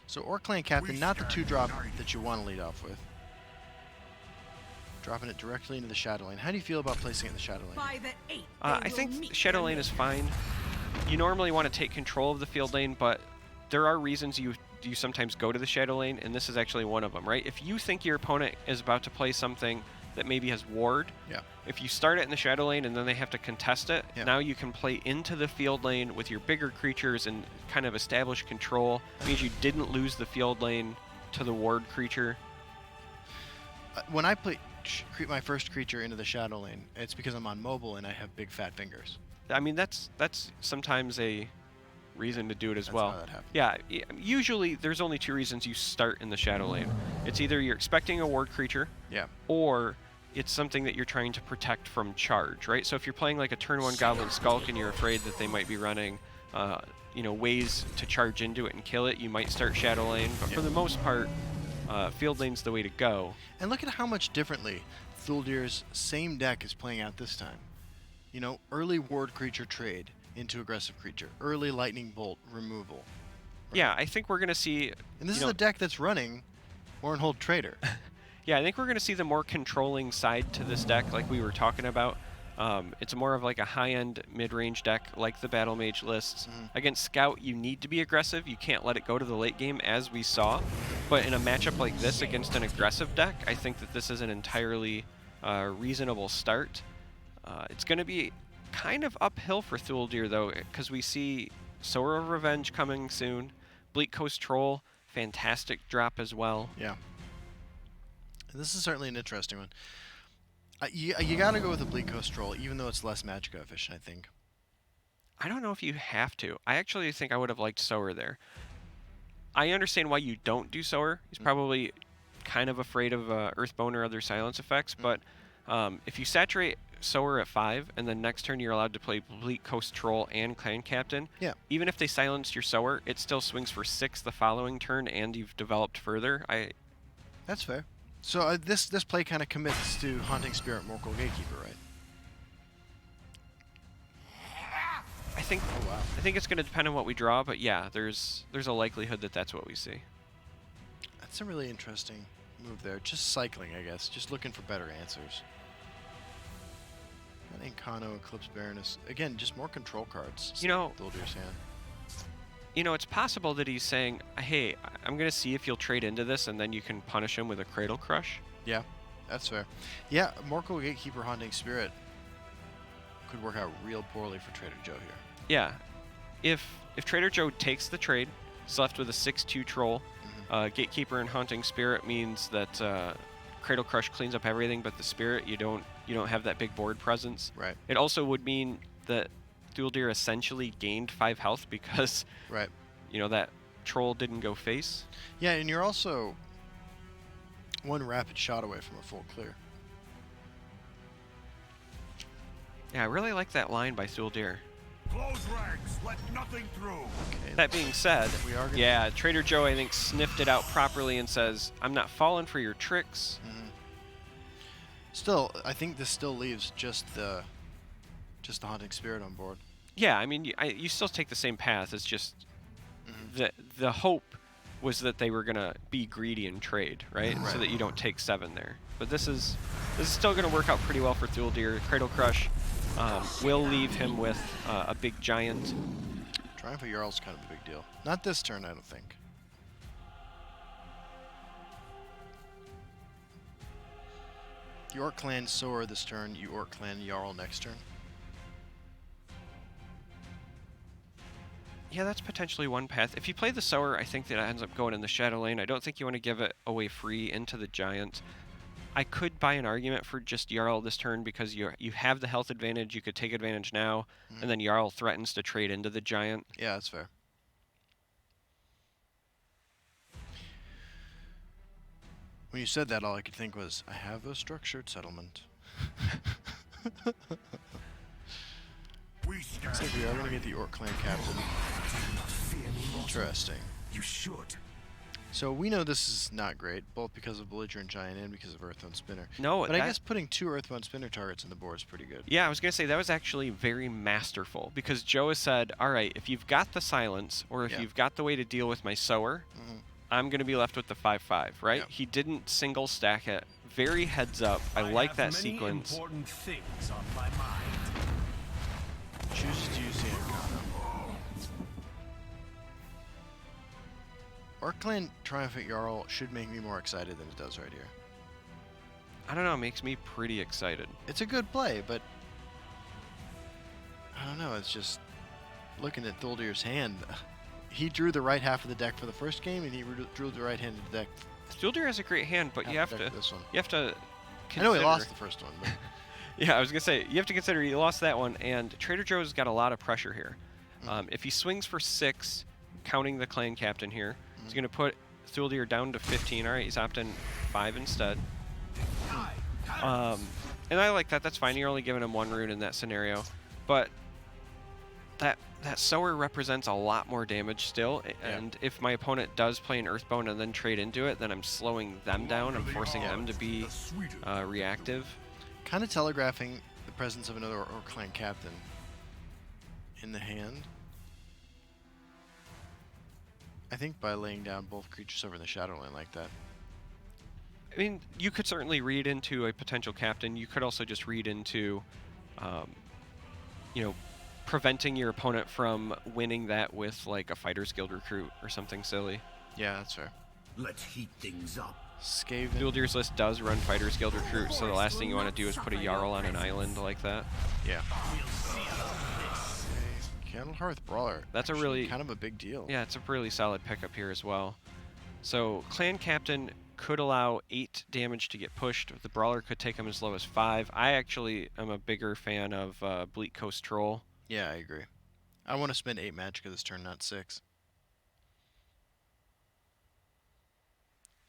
Speaker 1: So Orc Clan Captain, not the 2-drop that you want to lead off with. Dropping it directly into the Shadow Lane. How do you feel about placing it in the Shadow Lane?
Speaker 2: I think Shadow Lane is fine. You normally want to take control of the field lane, but there are reasons you sometimes go to the Shadow Lane, and this is actually one of them, right? If you think your opponent is about to play something that maybe has ward, if you start it in the Shadow Lane and then they have to contest it, now you can play into the field lane with your bigger creatures and kind of establish control. It means you didn't lose the field lane to the ward creature.
Speaker 1: When I play my first creature into the Shadow Lane, it's because I'm on mobile and I have big fat fingers.
Speaker 2: I mean, that's sometimes a reason to do it as
Speaker 1: That's
Speaker 2: well.
Speaker 1: how that happens.
Speaker 2: Yeah, usually there's only 2 reasons you start in the Shadow Lane. It's either you're expecting a ward creature, or it's something that you're trying to protect from charge, right? So if you're playing like a turn 1 Goblin Skulk and you're afraid that they might be running, ways to charge into it and kill it, you might start Shadow Lane. But for the most part, field lane's the way to go.
Speaker 1: And look at how much differently Thuldir's same deck is playing out this time. Early ward creature trade into aggressive creature, early lightning bolt removal. Right?
Speaker 2: Yeah, I think we're going to see...
Speaker 1: And this is a deck that's running Mournhold Traitor.
Speaker 2: Yeah, I think we're going to see the more controlling side to this deck like we were talking about. It's more of like a high-end mid-range deck like the Battle Mage lists. Against Scout, you need to be aggressive. You can't let it go to the late game, as we saw. But in a matchup like this against an aggressive deck, I think that this is an entirely reasonable start. It's going to be kind of uphill for Thuldir, though, because we see Sower of Revenge coming soon. Bleak Coast Troll, fantastic drop as well.
Speaker 1: Yeah. This is certainly an interesting one. You got to go with the Bleak Coast Troll, even though it's less magic efficient, I think.
Speaker 2: I don't know if you have to. I actually think I would have liked Sower there. I understand why you don't do Sower. He's probably kind of afraid of Earthbone or other silence effects, but if you saturate Sower at 5, and then next turn you're allowed to play Bleak Coast Troll and Clan Captain.
Speaker 1: Yeah.
Speaker 2: Even if they silenced your Sower, it still swings for 6 the following turn, and you've developed further.
Speaker 1: That's fair. So this play kind of commits to Haunting Spirit, Morkel Gatekeeper, right? Oh, wow.
Speaker 2: I think it's going to depend on what we draw, but yeah, there's a likelihood that that's what we see.
Speaker 1: That's a really interesting move there. Just cycling, I guess. Just looking for better answers. That Incano, Eclipse Baroness. Again, just more control cards.
Speaker 2: You know,
Speaker 1: Thuldir's hand.
Speaker 2: You know, it's possible that he's saying, hey, I'm going to see if you'll trade into this, and then you can punish him with a Cradle Crush.
Speaker 1: Yeah, that's fair. Yeah, Morkel Gatekeeper Haunting Spirit could work out real poorly for Traitor-Joe here.
Speaker 2: Yeah. If Traitor-Joe takes the trade, he's left with a 6/2 Troll. Gatekeeper and Haunting Spirit means that Cradle Crush cleans up everything but the Spirit. You don't have that big board presence.
Speaker 1: Right.
Speaker 2: It also would mean that Thuldir essentially gained 5 health because
Speaker 1: Right.
Speaker 2: that Troll didn't go face.
Speaker 1: Yeah, and you're also one rapid shot away from a full clear.
Speaker 2: Yeah, I really like that line by Thuldir.
Speaker 5: Close ranks, let nothing through.
Speaker 1: Okay.
Speaker 2: That being said,
Speaker 1: We are gonna-
Speaker 2: yeah, Traitor-Joe, I think, sniffed it out properly and says, I'm not falling for your tricks.
Speaker 1: Still, I think this still leaves just the Haunting Spirit on board.
Speaker 2: Yeah, I mean, you still take the same path. It's just the hope was that they were going to be greedy and trade, right? So that you don't take 7 there. But this is still going to work out pretty well for Thuldir. Cradle Crush will leave him with a big giant.
Speaker 1: Triumph of Jarl's kind of a big deal. Not this turn, I don't think. York Clan Sower this turn, York Clan Jarl next turn.
Speaker 2: Yeah, that's potentially one path. If you play the Sower, I think that it ends up going in the Shadow Lane. I don't think you want to give it away free into the Giant. I could buy an argument for just Jarl this turn because you have the health advantage. You could take advantage now, and then Jarl threatens to trade into the Giant.
Speaker 1: Yeah, that's fair. When you said that, all I could think was, I have a structured settlement. Looks like we are going to get the Orc Clan Captain. Interesting.
Speaker 5: You should.
Speaker 1: So we know this is not great, both because of Belligerent Giant and because of Earthbound Spinner.
Speaker 2: No,
Speaker 1: But I guess putting 2 Earthbound Spinner targets on the board is pretty good.
Speaker 2: Yeah, I was going to say that was actually very masterful because Joe has said, all right, if you've got the silence or if you've got the way to deal with my Sower, I'm going to be left with the 5/5, right?
Speaker 1: Yep.
Speaker 2: He didn't single stack it. Very heads up. I like that sequence.
Speaker 5: Important things on my mind.
Speaker 1: Chooses to use the Incano. Orc Clan Triumphant Jarl should make me more excited than it does right here.
Speaker 2: I don't know, it makes me pretty excited.
Speaker 1: It's a good play, but I don't know, it's just looking at Thuldir's hand. He drew the right half of the deck for the first game, and he drew the right hand of the deck.
Speaker 2: Thuldir has a great hand, but you have
Speaker 1: half the
Speaker 2: to
Speaker 1: deck for this one.
Speaker 2: consider.
Speaker 1: I know he lost the first one, but
Speaker 2: Yeah, I was going to say, you have to consider he lost that one, and Traitor-Joe's got a lot of pressure here. If he swings for 6, counting the Clan Captain here, he's going to put Thuldir down to 15. All right, he's opting 5 instead. And I like that. That's fine. You're only giving him 1 rune in that scenario. But that Sower represents a lot more damage still, and if my opponent does play an Earthbound and then trade into it, then I'm slowing them down. I'm forcing them to be reactive.
Speaker 1: kind of telegraphing the presence of another Orc Clan Captain in the hand. I think by laying down both creatures over in the Shadow Lane like that.
Speaker 2: I mean, you could certainly read into a potential captain. You could also just read into, preventing your opponent from winning that with like a Fighter's Guild recruit or something silly.
Speaker 1: Yeah, that's fair.
Speaker 5: Let's heat things up.
Speaker 1: Skaven.
Speaker 2: Thuldir's list does run Fighter's Guild recruit, so the last thing you want to do is put a Jarl on an island like that.
Speaker 1: Yeah. Candle Hearth Brawler.
Speaker 2: That's a
Speaker 1: Actually
Speaker 2: really
Speaker 1: kind of a big deal.
Speaker 2: Yeah, it's a really solid pickup here as well. So Clan Captain could allow 8 damage to get pushed. The Brawler could take him as low as 5. I actually am a bigger fan of Bleak Coast Troll.
Speaker 1: Yeah, I agree. I want to spend 8 Magicka this turn, not 6.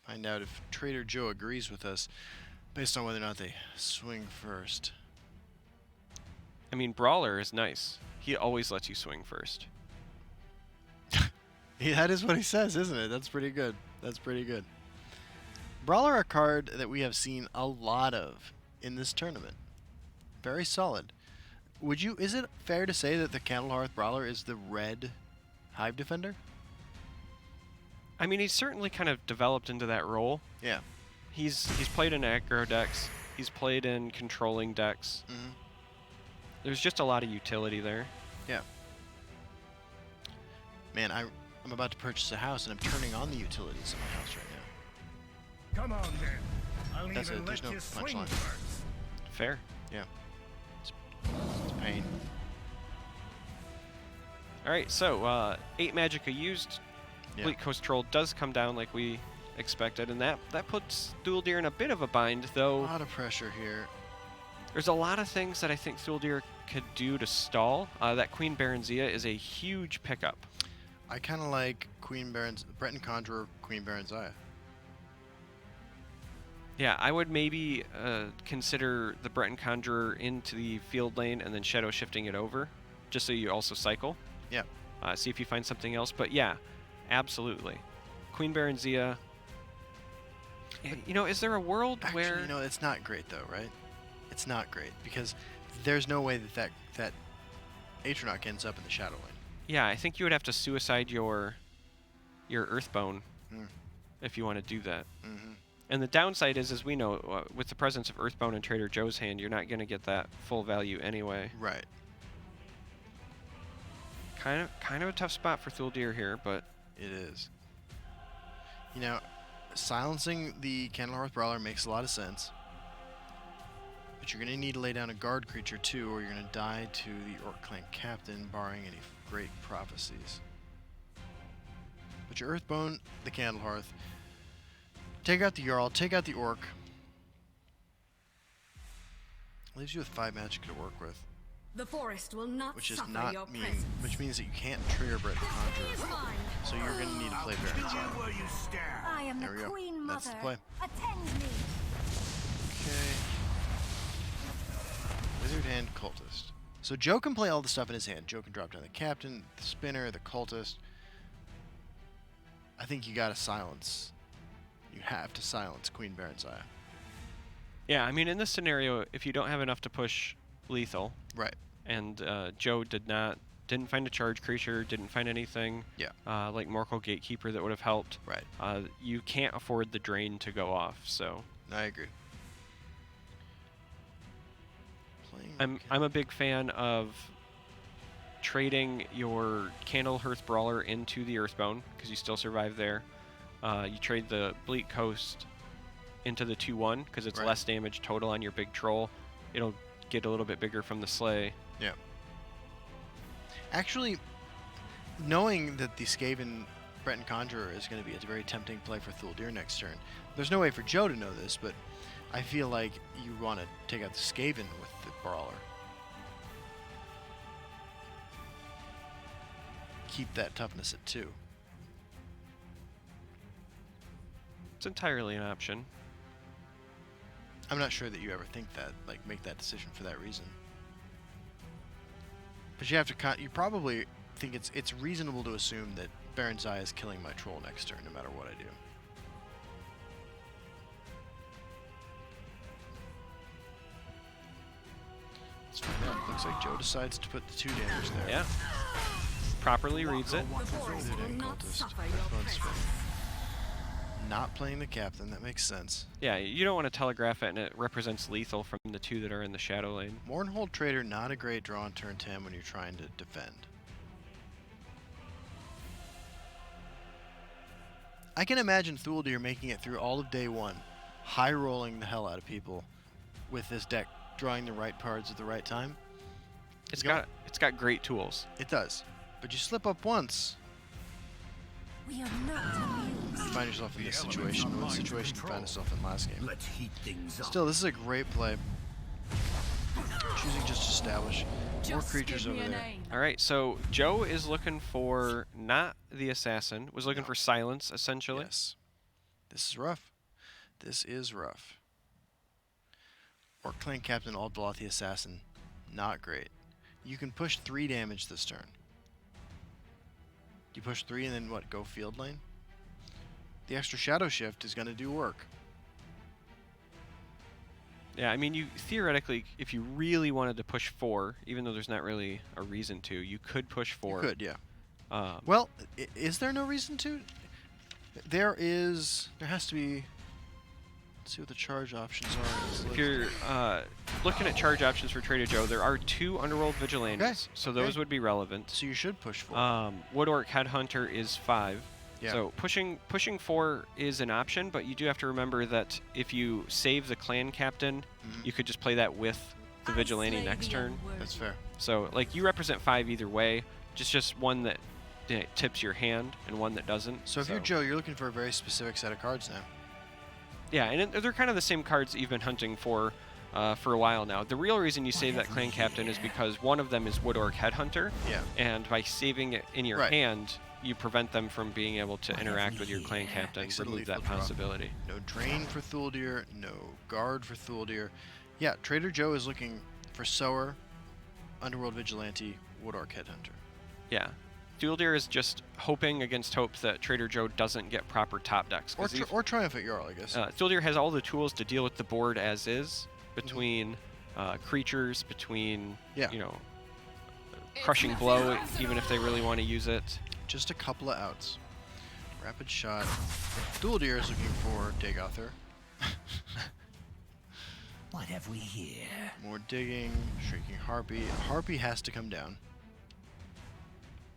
Speaker 1: Find out if Traitor-Joe agrees with us based on whether or not they swing first.
Speaker 2: I mean, Brawler is nice. He always lets you swing first.
Speaker 1: That is what he says, isn't it? That's pretty good. That's pretty good. Brawler, a card that we have seen a lot of in this tournament. Very solid. Is it fair to say that the Candlehearth Brawler is the red Hive Defender?
Speaker 2: I mean, he's certainly kind of developed into that role.
Speaker 1: Yeah.
Speaker 2: He's played in aggro decks. He's played in controlling decks.
Speaker 1: Mm-hmm.
Speaker 2: There's just a lot of utility there.
Speaker 1: Yeah. Man, I'm about to purchase a house, and I'm turning on the utilities in my house right now.
Speaker 5: Come on then. I'll
Speaker 1: That's
Speaker 5: even
Speaker 1: it. There's
Speaker 5: let
Speaker 1: no
Speaker 5: you swing
Speaker 1: punchline.
Speaker 5: first.
Speaker 2: Fair.
Speaker 1: Yeah. It's pain.
Speaker 2: All right, so 8 Magicka used.
Speaker 1: Yeah.
Speaker 2: Fleet Coast Troll does come down like we expected, and that puts Thuldir in a bit of a bind,
Speaker 1: A
Speaker 2: though.
Speaker 1: lot of pressure here.
Speaker 2: There's a lot of things that I think Thuldir could do to stall. That Queen Baronzia is a huge pickup.
Speaker 1: I kind of like Breton Conjurer, Queen Baronzia.
Speaker 2: Yeah, I would maybe consider the Breton Conjurer into the field lane and then shadow shifting it over, just so you also cycle.
Speaker 1: Yeah.
Speaker 2: See if you find something else. But yeah, absolutely. Queen Baronzia. You know, is there a world
Speaker 1: Actually,
Speaker 2: where...
Speaker 1: you know, it's not great though, right? It's not great because there's no way that Atronach ends up in the shadow lane.
Speaker 2: Yeah, I think you would have to suicide your Earthbone if you want to do that.
Speaker 1: Mm-hmm.
Speaker 2: And the downside is, as we know, with the presence of Earthbone in Traitor-Joe's hand, you're not going to get that full value anyway.
Speaker 1: Right.
Speaker 2: Kind of a tough spot for Thuldir here, but
Speaker 1: It is. You know, silencing the Candlehearth Brawler makes a lot of sense. But you're going to need to lay down a guard creature too, or you're going to die to the Orc Clan Captain, barring any great prophecies. But your Earthbone, the Candlehearth, take out the Jarl, take out the Orc. Leaves you with 5 magic to work with,
Speaker 6: The forest will not
Speaker 1: which is
Speaker 6: suffer
Speaker 1: not
Speaker 6: your
Speaker 1: mean,
Speaker 6: presence.
Speaker 1: which means that you can't trigger Breton Conjurer.
Speaker 6: Mine.
Speaker 1: So you're going to need to play
Speaker 5: Kill you
Speaker 1: Baron's
Speaker 5: where you stand.
Speaker 6: I am
Speaker 1: There
Speaker 6: the
Speaker 1: we go.
Speaker 6: Queen
Speaker 1: That's the
Speaker 6: Mother.
Speaker 1: play.
Speaker 6: Attend me.
Speaker 1: Okay. Wizard Hand, Cultist. So Joe can play all the stuff in his hand. Joe can drop down the Captain, the Spinner, the Cultist. I think you gotta silence. You have to silence Queen Baronzia.
Speaker 2: yeah, I mean, in this scenario, if you don't have enough to push lethal,
Speaker 1: Right.
Speaker 2: and Joe didn't find a charge creature, didn't find anything
Speaker 1: Yeah.
Speaker 2: like Morkel Gatekeeper that would have helped,
Speaker 1: Right.
Speaker 2: you can't afford the drain to go off, so...
Speaker 1: I agree. Playing
Speaker 2: I'm a big fan of trading your Candlehearth Brawler into the Earthbone, because you still survive there. You trade the Bleak Coast into the 2/1, because it's
Speaker 1: Right.
Speaker 2: less damage total on your big troll. It'll get a little bit bigger from the sleigh.
Speaker 1: Yeah. Actually, knowing that the Skaven Breton Conjurer is going to be a very tempting play for Thuldir next turn, there's no way for Joe to know this, but I feel like you want to take out the Skaven with the Brawler. Keep that toughness at 2.
Speaker 2: It's entirely an option.
Speaker 1: I'm not sure that you ever think that, like, make that decision for that reason. But you have to, you probably think it's reasonable to assume that Baronzia is killing my troll next turn, no matter what I do. Let's find out. Looks like Joe decides to put the 2 damage there.
Speaker 2: Yeah. Properly reads it.
Speaker 6: The forest
Speaker 1: Wizard
Speaker 6: will
Speaker 1: and
Speaker 6: not
Speaker 1: Cultist.
Speaker 6: suffer your
Speaker 1: Earthbone
Speaker 6: presence.
Speaker 1: Spinner. Not playing the Captain, that makes sense.
Speaker 2: Yeah, you don't want to telegraph it, and it represents lethal from the 2 that are in the shadow lane.
Speaker 1: Mournhold Trader, not a great draw on turn 10 when you're trying to defend. I can imagine Thuldir making it through all of day 1, high-rolling the hell out of people with this deck, drawing the right cards at the right time.
Speaker 2: It's
Speaker 1: Go.
Speaker 2: got great tools.
Speaker 1: It does. But you slip up once,
Speaker 6: We are not amused.
Speaker 1: you find yourself in
Speaker 5: The
Speaker 1: this
Speaker 5: elements
Speaker 1: situation,
Speaker 5: are
Speaker 1: or the
Speaker 5: mine to
Speaker 1: situation you
Speaker 5: control.
Speaker 1: found yourself in last game.
Speaker 5: Let's heat things up.
Speaker 1: Still, this is a great play. Choosing just to establish more
Speaker 6: Just
Speaker 1: creatures
Speaker 6: give me
Speaker 1: over
Speaker 6: a
Speaker 1: there.
Speaker 6: name.
Speaker 2: All right, so Joe is looking for not the assassin, was looking
Speaker 1: No.
Speaker 2: for silence, essentially.
Speaker 1: Yes. This is rough. This is rough. Orc Clan Captain Aldbloth the Assassin. Not great. You can push 3 damage this turn. You push 3 and then what? Go field lane? The extra Shadow Shift is going to do work.
Speaker 2: Yeah, I mean, you theoretically, if you really wanted to push 4, even though there's not really a reason to, you could push 4.
Speaker 1: You could, yeah. Well, is there no reason to? There has to be. Let's see what the charge options are.
Speaker 2: If you're looking at charge options for Traitor-Joe, there are 2 Underworld Vigilantes,
Speaker 1: Okay,
Speaker 2: so
Speaker 1: okay.
Speaker 2: those would be relevant.
Speaker 1: So you should push 4.
Speaker 2: Wood Orc Headhunter is 5.
Speaker 1: Yeah.
Speaker 2: So pushing 4 is an option, but you do have to remember that if you save the clan captain, you could just play that with the
Speaker 6: I
Speaker 2: vigilante
Speaker 6: slay
Speaker 2: next
Speaker 6: the
Speaker 2: turn.
Speaker 6: unworthy.
Speaker 1: That's fair.
Speaker 2: So like you represent 5 either way, just one that tips your hand and one that doesn't.
Speaker 1: So if you're Joe, you're looking for a very specific set of cards now.
Speaker 2: Yeah, and they're kind of the same cards that you've been hunting for a while now. The real reason you save that clan captain is because one of them is Wood Orc Headhunter,
Speaker 1: Yeah.
Speaker 2: and by saving it in your
Speaker 1: Right.
Speaker 2: hand, you prevent them from being able to interact with your clan captain,
Speaker 1: Makes it a
Speaker 2: remove
Speaker 1: lethal
Speaker 2: that
Speaker 1: draw.
Speaker 2: possibility.
Speaker 1: No drain for Thuldir, no guard for Thuldir. Yeah, Traitor-Joe is looking for Sower, Underworld Vigilante, Wood Orc Headhunter.
Speaker 2: Yeah. Thuldir is just hoping against hope that Traitor-Joe doesn't get proper top decks.
Speaker 1: Or, or Triumphant Jarl, I guess.
Speaker 2: Thuldir has all the tools to deal with the board as is, between creatures, between,
Speaker 1: Yeah.
Speaker 2: you know, Crushing Blow, even if they really want to use it.
Speaker 1: Just a couple of outs. Rapid Shot. Thuldir is looking for Dagother.
Speaker 3: What have we here?
Speaker 1: More digging, Shrieking Harpy. Harpy has to come down.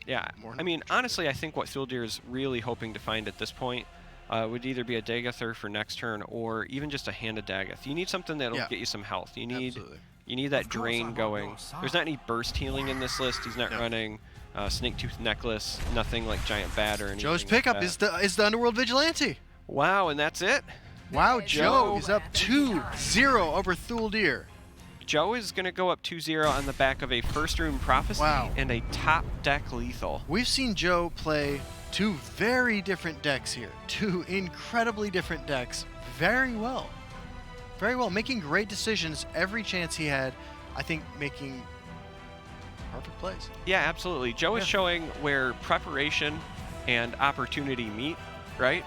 Speaker 2: Yeah,
Speaker 1: More
Speaker 2: I mean, honestly, I think what Thuldir is really hoping to find at this point would either be a Dagother for next turn or even just a Hand of Dagoth. You need something that'll
Speaker 1: Yeah.
Speaker 2: get you some health. You need
Speaker 1: Absolutely.
Speaker 2: you need that
Speaker 3: Of course,
Speaker 2: drain
Speaker 3: I'm on
Speaker 2: going.
Speaker 3: your side.
Speaker 2: There's not any burst healing in this list. He's not
Speaker 1: No.
Speaker 2: running Snake Tooth Necklace, nothing like Giant Bat or anything.
Speaker 1: Joe's
Speaker 2: like
Speaker 1: pickup
Speaker 2: that.
Speaker 1: is the Underworld Vigilante.
Speaker 2: Wow, and that's it.
Speaker 1: Wow, Joe
Speaker 2: Joe.
Speaker 1: is up 2-0 over Thuldir.
Speaker 2: Joe is going to go up 2-0 on the back of a First Room Prophecy
Speaker 1: Wow.
Speaker 2: and a top deck lethal.
Speaker 1: We've seen Joe play 2 very different decks here. 2 incredibly different decks very well. Very well, making great decisions every chance he had. I think making perfect plays.
Speaker 2: Yeah, absolutely. Joe is
Speaker 1: Yeah.
Speaker 2: showing where preparation and opportunity meet, right?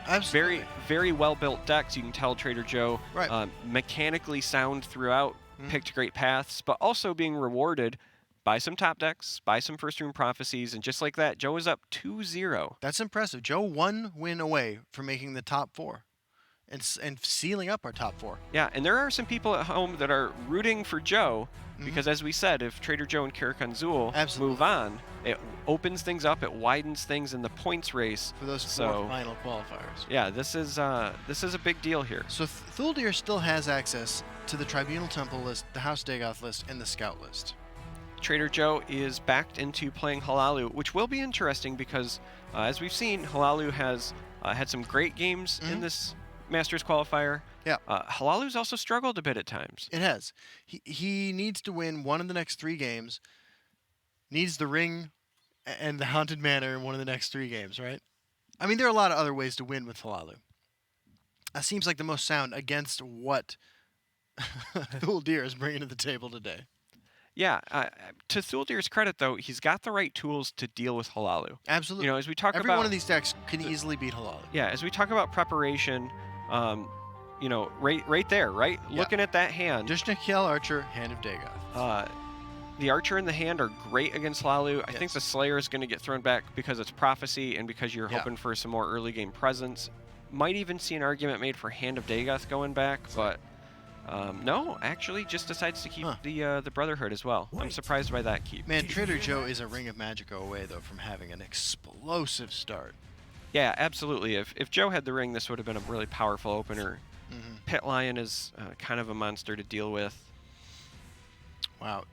Speaker 1: Absolutely.
Speaker 2: Very, very well-built decks. You can tell Traitor-Joe
Speaker 1: Right.
Speaker 2: mechanically sound throughout, picked great paths, but also being rewarded by some top decks, by some First Room Prophecies, and just like that, Joe is up 2-0.
Speaker 1: That's impressive. Joe 1 win away from making the top 4 and sealing up our top 4.
Speaker 2: Yeah, and there are some people at home that are rooting for Joe because, as we said, if Traitor-Joe and Karakan Zul
Speaker 1: Absolutely.
Speaker 2: move on, it opens things up, it widens things in the points race.
Speaker 1: For those 4
Speaker 2: So,
Speaker 1: final qualifiers.
Speaker 2: yeah, this is a big deal here.
Speaker 1: So Thuldir still has access to the Tribunal Temple list, the House Dagoth list, and the Scout list.
Speaker 2: Traitor-Joe is backed into playing Halalu, which will be interesting because, as we've seen, Halalu has had some great games in this Masters qualifier.
Speaker 1: Yeah.
Speaker 2: Halalu's also struggled a bit at times.
Speaker 1: It has. He needs to win 1 of the next 3 games. Needs the Ring and the Haunted Manor in 1 of the next 3 games, right? I mean, there are a lot of other ways to win with Halalu. That seems like the most sound against what Thuldir is bringing to the table today.
Speaker 2: Yeah, to Thuldir's credit, though, he's got the right tools to deal with Halalu.
Speaker 1: Absolutely.
Speaker 2: You know, as we talk
Speaker 1: Every
Speaker 2: about
Speaker 1: one of these decks can easily beat Halalu.
Speaker 2: Yeah, as we talk about preparation, you know, right there, right?
Speaker 1: Yeah.
Speaker 2: Looking at that hand,
Speaker 1: Dushnakiel Archer, Hand of Dagoth.
Speaker 2: the Archer and the Hand are great against Halalu. I think
Speaker 1: Yes.
Speaker 2: the Slayer is going to get thrown back because it's Prophecy and because you're
Speaker 1: Yeah.
Speaker 2: hoping for some more early game presence. Might even see an argument made for Hand of Dagoth going back, but no, actually just decides to keep the Brotherhood as well. I'm surprised by that keep.
Speaker 1: Man, Traitor-Joe is a Ring of Magica away, though, from having an explosive start.
Speaker 2: Yeah, absolutely. If Joe had the ring, this would have been a really powerful opener. Pit Lion is kind of a monster to deal with.
Speaker 1: Wow.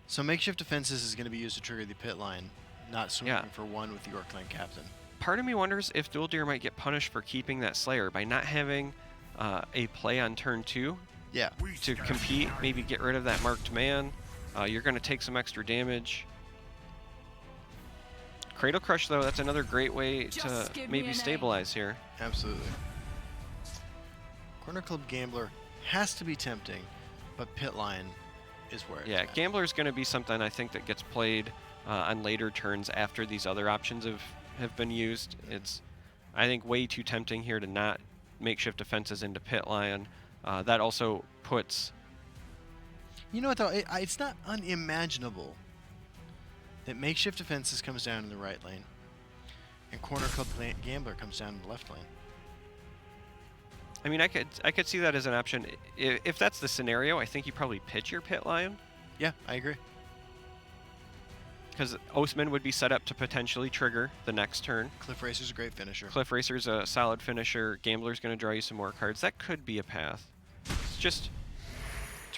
Speaker 1: So Makeshift Defenses is going to be used to trigger the Pit Line, not swinging
Speaker 2: Yeah.
Speaker 1: for 1 with the Yorkland Captain.
Speaker 2: Part of me wonders if Thuldir might get punished for keeping that Slayer by not having a play on turn 2
Speaker 1: Yeah.
Speaker 2: to compete, maybe get rid of that marked man. You're going to take some extra damage. Cradle Crush, though, that's another great way to
Speaker 6: Just give me
Speaker 2: maybe
Speaker 6: an A.
Speaker 2: stabilize here.
Speaker 1: Absolutely. Corner Club Gambler has to be tempting, but Pit Lion is where it's
Speaker 2: Yeah,
Speaker 1: at.
Speaker 2: Gambler's going to be something I think that gets played on later turns after these other options have been used. It's, I think, way too tempting here to not makeshift defenses into Pit Lion. That also puts...
Speaker 1: You know what, though? It's not unimaginable that makeshift defenses comes down in the right lane and Corner Club Gambler comes down in the left lane.
Speaker 2: I mean, I could see that as an option. If that's the scenario, I think you probably pitch your Pit Lion.
Speaker 1: Yeah, I agree.
Speaker 2: Because Oathman would be set up to potentially trigger the next turn.
Speaker 1: Cliff Racer's a great finisher.
Speaker 2: Cliff Racer's a solid finisher. Gambler's going to draw you some more cards. That could be a path. It's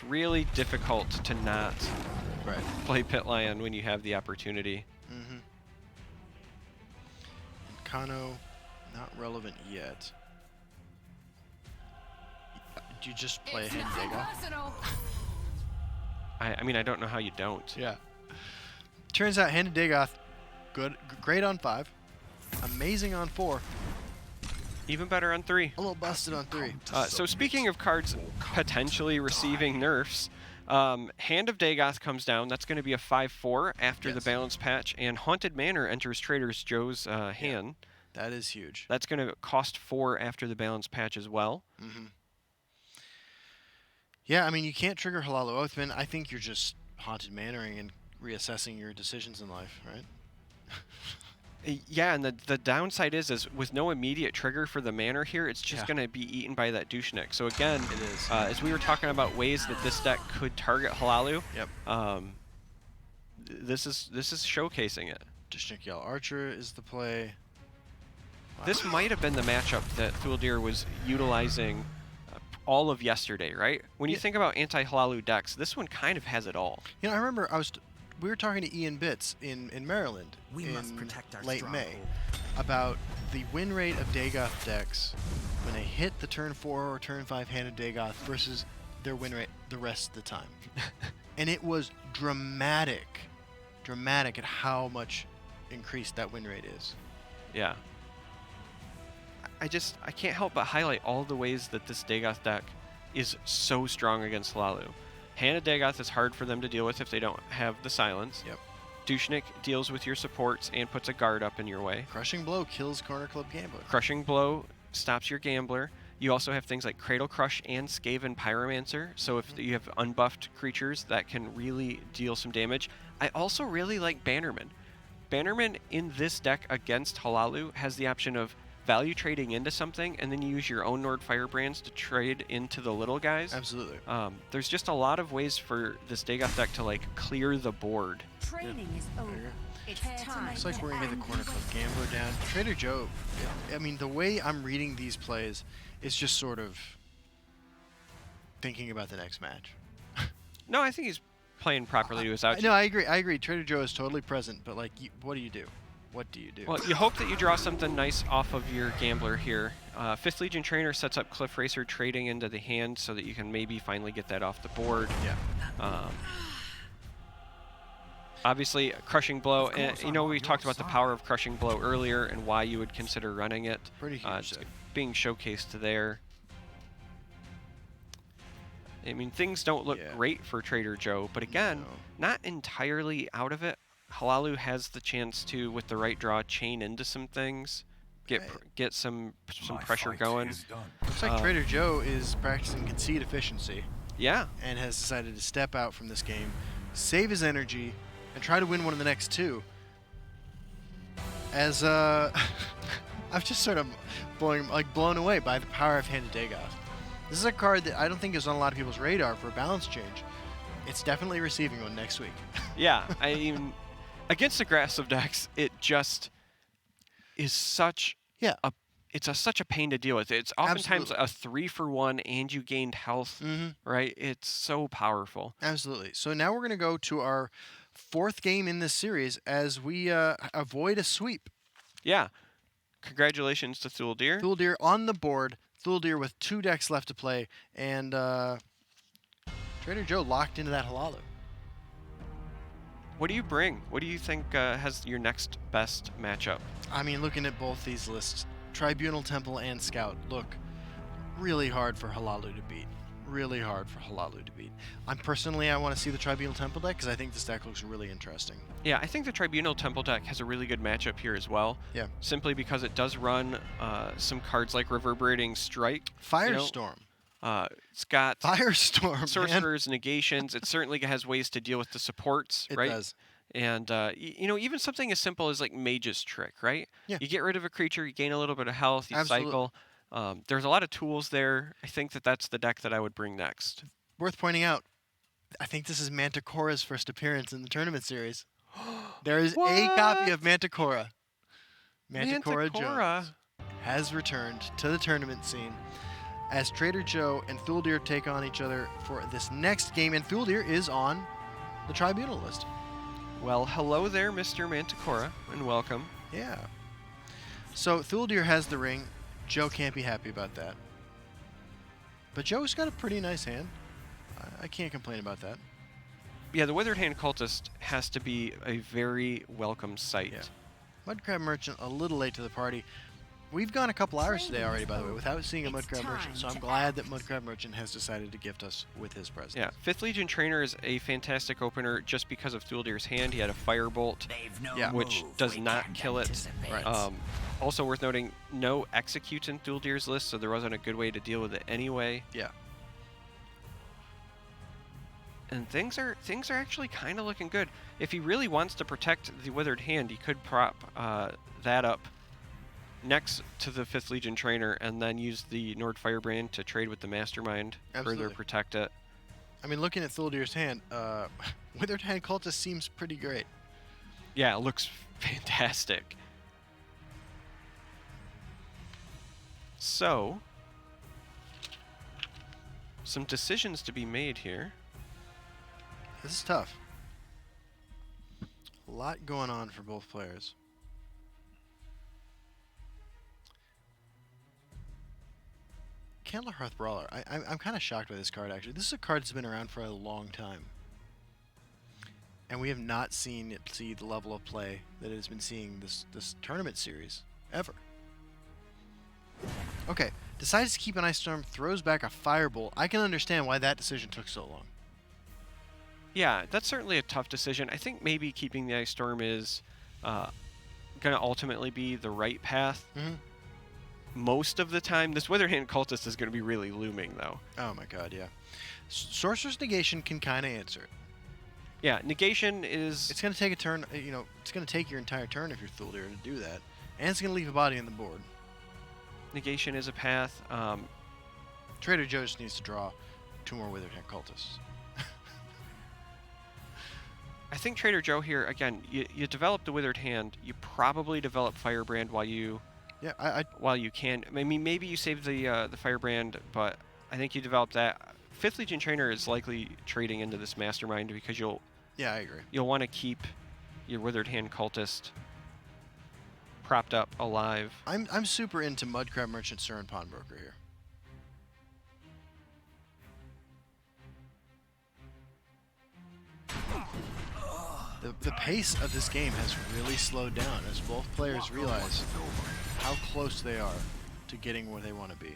Speaker 2: really difficult to not play Pit Lion when you have the opportunity.
Speaker 1: Mm-hmm. Kano, not relevant yet. Do you just play Hand Dagoth?
Speaker 2: I mean, I don't know how you don't.
Speaker 1: Yeah. Turns out Hand Dagoth, great on 5, amazing on 4,
Speaker 2: Even better on 3.
Speaker 1: a little busted on 3.
Speaker 2: So speaking of cards potentially receiving nerfs, Hand of Dagoth comes down. That's going to be a 5/4 after the balance patch, and Haunted Manor enters Traitor-Joe's hand.
Speaker 1: That is huge.
Speaker 2: That's going to cost 4 after the balance patch as well.
Speaker 1: Mm-hmm. Yeah, I mean, you can't trigger Halalo Oathman. I think you're just Haunted Manoring and reassessing your decisions in life, right?
Speaker 2: Yeah, and the downside is with no immediate trigger for the Manor here, it's just going to be eaten by that Douchnik. So again,
Speaker 1: It is.
Speaker 2: as we were talking about ways that this deck could target Halalu, this is showcasing it.
Speaker 1: Douchnik Yell Archer is the play. Wow.
Speaker 2: This might have been the matchup that Thuldir was utilizing all of yesterday, right? When you think about anti-Halalu decks, this one kind of has it all.
Speaker 1: You know, I remember we were talking to Ian Bitts in Maryland
Speaker 3: We
Speaker 1: in
Speaker 3: must protect our
Speaker 1: late May
Speaker 3: stronghold.
Speaker 1: about the win rate of Dagoth decks when they hit the turn 4 or turn 5 hand of Dagoth versus their win rate the rest of the time. And it was dramatic at how much increased that win rate is.
Speaker 2: Yeah. I can't help but highlight all the ways that this Dagoth deck is so strong against Halalu. Hand of Dagoth is hard for them to deal with if they don't have the silence.
Speaker 1: Yep.
Speaker 2: Douchnik deals with your supports and puts a guard up in your way.
Speaker 1: Crushing Blow kills Corner Club Gambler.
Speaker 2: Crushing Blow stops your Gambler. You also have things like Cradle Crush and Skaven Pyromancer, so if you have unbuffed creatures, that can really deal some damage. I also really like Bannerman. Bannerman in this deck against Halalu has the option of value trading into something, and then you use your own Nord Firebrands to trade into the little guys.
Speaker 1: Absolutely.
Speaker 2: There's just a lot of ways for this Dagoth deck to like clear the board.
Speaker 6: Training is over. It's time.
Speaker 1: Looks like we're gonna get the Corner Club Gambler down. Trader-Joe, I mean, the way I'm reading these plays is just sort of thinking about the next match.
Speaker 2: No, I think he's playing properly to his out.
Speaker 1: No, I agree. Trader-Joe is totally present, but like, what do you do? What do you do?
Speaker 2: Well, you hope that you draw something nice off of your Gambler here. 5th Legion Trainer sets up Cliff Racer trading into the hand so that you can maybe finally get that off the board.
Speaker 1: Yeah.
Speaker 2: Obviously, Crushing Blow, and you know, we talked about the power of Crushing Blow earlier and why you would consider running it.
Speaker 1: Pretty huge.
Speaker 2: It's being showcased there. I mean, things don't look great for Trader-Joe, but again, not entirely out of it. Halalu has the chance to, with the right draw, chain into some things, get some pressure going.
Speaker 1: Looks like Trader-Joe is practicing concede efficiency.
Speaker 2: Yeah.
Speaker 1: And has decided to step out from this game, save his energy, and try to win one of the next 2. As I'm just sort of blown away by the power of Hand of Dagoth. This is a card that I don't think is on a lot of people's radar for a balance change. It's definitely receiving one next week.
Speaker 2: Yeah, I mean, against aggressive decks, it just is such such a pain to deal with. It's oftentimes a 3-for-1 and you gained health, right? It's so powerful.
Speaker 1: Absolutely. So now we're going to go to our 4th game in this series as we avoid a sweep.
Speaker 2: Yeah. Congratulations to Thuldir.
Speaker 1: Thuldir on the board. Thuldir with 2 decks left to play, and Trader-Joe locked into that Halalu.
Speaker 2: What do you bring? What do you think has your next best matchup?
Speaker 1: I mean, looking at both these lists, Tribunal Temple and Scout look really hard for Halalu to beat. really hard for Halalu to beat. I want to see the Tribunal Temple deck because I think this deck looks really interesting.
Speaker 2: Yeah, I think the Tribunal Temple deck has a really good matchup here as well.
Speaker 1: Yeah.
Speaker 2: Simply because it does run some cards like Reverberating Strike.
Speaker 1: Firestorm.
Speaker 2: It's got
Speaker 1: Firestorm, man.
Speaker 2: sorcerers, negations. It certainly has ways to deal with the supports,
Speaker 1: It
Speaker 2: right?
Speaker 1: does.
Speaker 2: And even something as simple as like Mage's Trick, right?
Speaker 1: Yeah.
Speaker 2: You get rid of a creature, you gain a little bit of health, you
Speaker 1: Absolutely.
Speaker 2: cycle. There's a lot of tools there. I think that's the deck that I would bring next.
Speaker 1: Worth pointing out, I think this is Manticora's first appearance in the tournament series. There is a copy of Manticora. Manticora Jones has returned to the tournament scene as Traitor-Joe and Thuldir take on each other for this next game, and Thuldir is on the Tribunal list.
Speaker 2: Well, hello there, Mr. Manticora, and welcome.
Speaker 1: Yeah. So Thuldir has the ring. Joe can't be happy about that. But Joe's got a pretty nice hand. I can't complain about that.
Speaker 2: Yeah, the Withered Hand Cultist has to be a very welcome sight.
Speaker 1: Yeah. Mudcrab Merchant a little late to the party. We've gone a couple hours today already, by the way, without seeing a Mudcrab Merchant, so I'm glad that Mudcrab Merchant has decided to gift us with his presence.
Speaker 2: Yeah, 5th Legion Trainer is a fantastic opener just because of Thuldir's hand. He had a Firebolt,
Speaker 1: Yeah.
Speaker 2: which does not kill it.
Speaker 1: Right.
Speaker 2: Also worth noting, no Executes in Thuldir's list, so there wasn't a good way to deal with it anyway.
Speaker 1: Yeah.
Speaker 2: And things are actually kind of looking good. If he really wants to protect the Withered Hand, he could prop that up next to the 5th Legion Trainer and then use the Nord Firebrand to trade with the Mastermind,
Speaker 1: Absolutely.
Speaker 2: further protect it.
Speaker 1: I mean, looking at Thuldir's hand, Withered Hand Cultist seems pretty great.
Speaker 2: Yeah, it looks fantastic. So, some decisions to be made here.
Speaker 1: This is tough. A lot going on for both players. Candlehearth Brawler. I'm kind of shocked by this card, actually. This is a card that's been around for a long time. And we have not seen it see the level of play that it has been seeing this tournament series, ever. Okay, decides to keep an Ice Storm, throws back a Firebolt. I can understand why that decision took so long.
Speaker 2: Yeah, that's certainly a tough decision. I think maybe keeping the Ice Storm is going to ultimately be the right path.
Speaker 1: Mm-hmm.
Speaker 2: Most of the time. This Withered Hand Cultist is going to be really looming, though.
Speaker 1: Oh my god, yeah. Sorcerer's Negation can kind of answer it.
Speaker 2: Yeah, Negation is...
Speaker 1: It's going to take a turn, it's going to take your entire turn if you're Thuldir to do that. And it's going to leave a body on the board.
Speaker 2: Negation is a path.
Speaker 1: Trader-Joe just needs to draw 2 more Withered Hand Cultists.
Speaker 2: I think Trader-Joe here, again, you develop the Withered Hand. You probably develop Firebrand while you...
Speaker 1: Yeah,
Speaker 2: while you can. I mean, maybe you save the Firebrand, but I think you develop that. 5th Legion Trainer is likely trading into this Mastermind because
Speaker 1: yeah, I agree.
Speaker 2: you'll want to keep your Withered Hand Cultist propped up alive.
Speaker 1: I'm super into Mudcrab Merchant, Sur, and Pawnbroker here. The pace of this game has really slowed down as both players realize how close they are to getting where they want to be.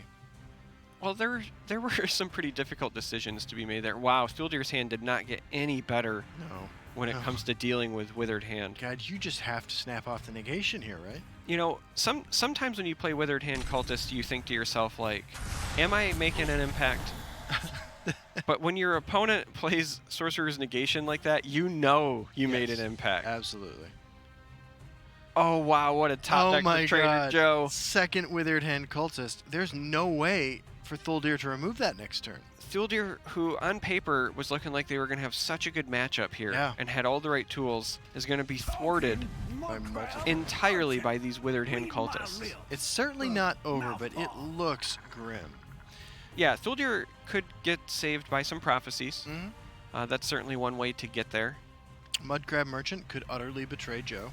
Speaker 2: Well, there were some pretty difficult decisions to be made there. Wow, Thuldir's hand did not get any better
Speaker 1: No.
Speaker 2: when it
Speaker 1: No.
Speaker 2: comes to dealing with Withered Hand.
Speaker 1: God, you just have to snap off the negation here, right?
Speaker 2: You know, sometimes when you play Withered Hand Cultist, you think to yourself, like, am I making an impact? But when your opponent plays Sorcerer's Negation like that, you know you made an impact.
Speaker 1: Absolutely.
Speaker 2: Oh, wow, what a top deck for Trader-Joe.
Speaker 1: Second Withered Hand Cultist. There's no way for Thuldir to remove that next turn.
Speaker 2: Thuldir, who on paper was looking like they were going to have such a good matchup here
Speaker 1: Yeah.
Speaker 2: and had all the right tools, is going to be thwarted
Speaker 1: By multiple.
Speaker 2: entirely by these Withered Hand Cultists.
Speaker 1: It's certainly not over, but it looks grim.
Speaker 2: Yeah, Thuldir could get saved by some prophecies.
Speaker 1: Mhm.
Speaker 2: That's certainly one way to get there.
Speaker 1: Mudcrab Merchant could utterly betray Joe.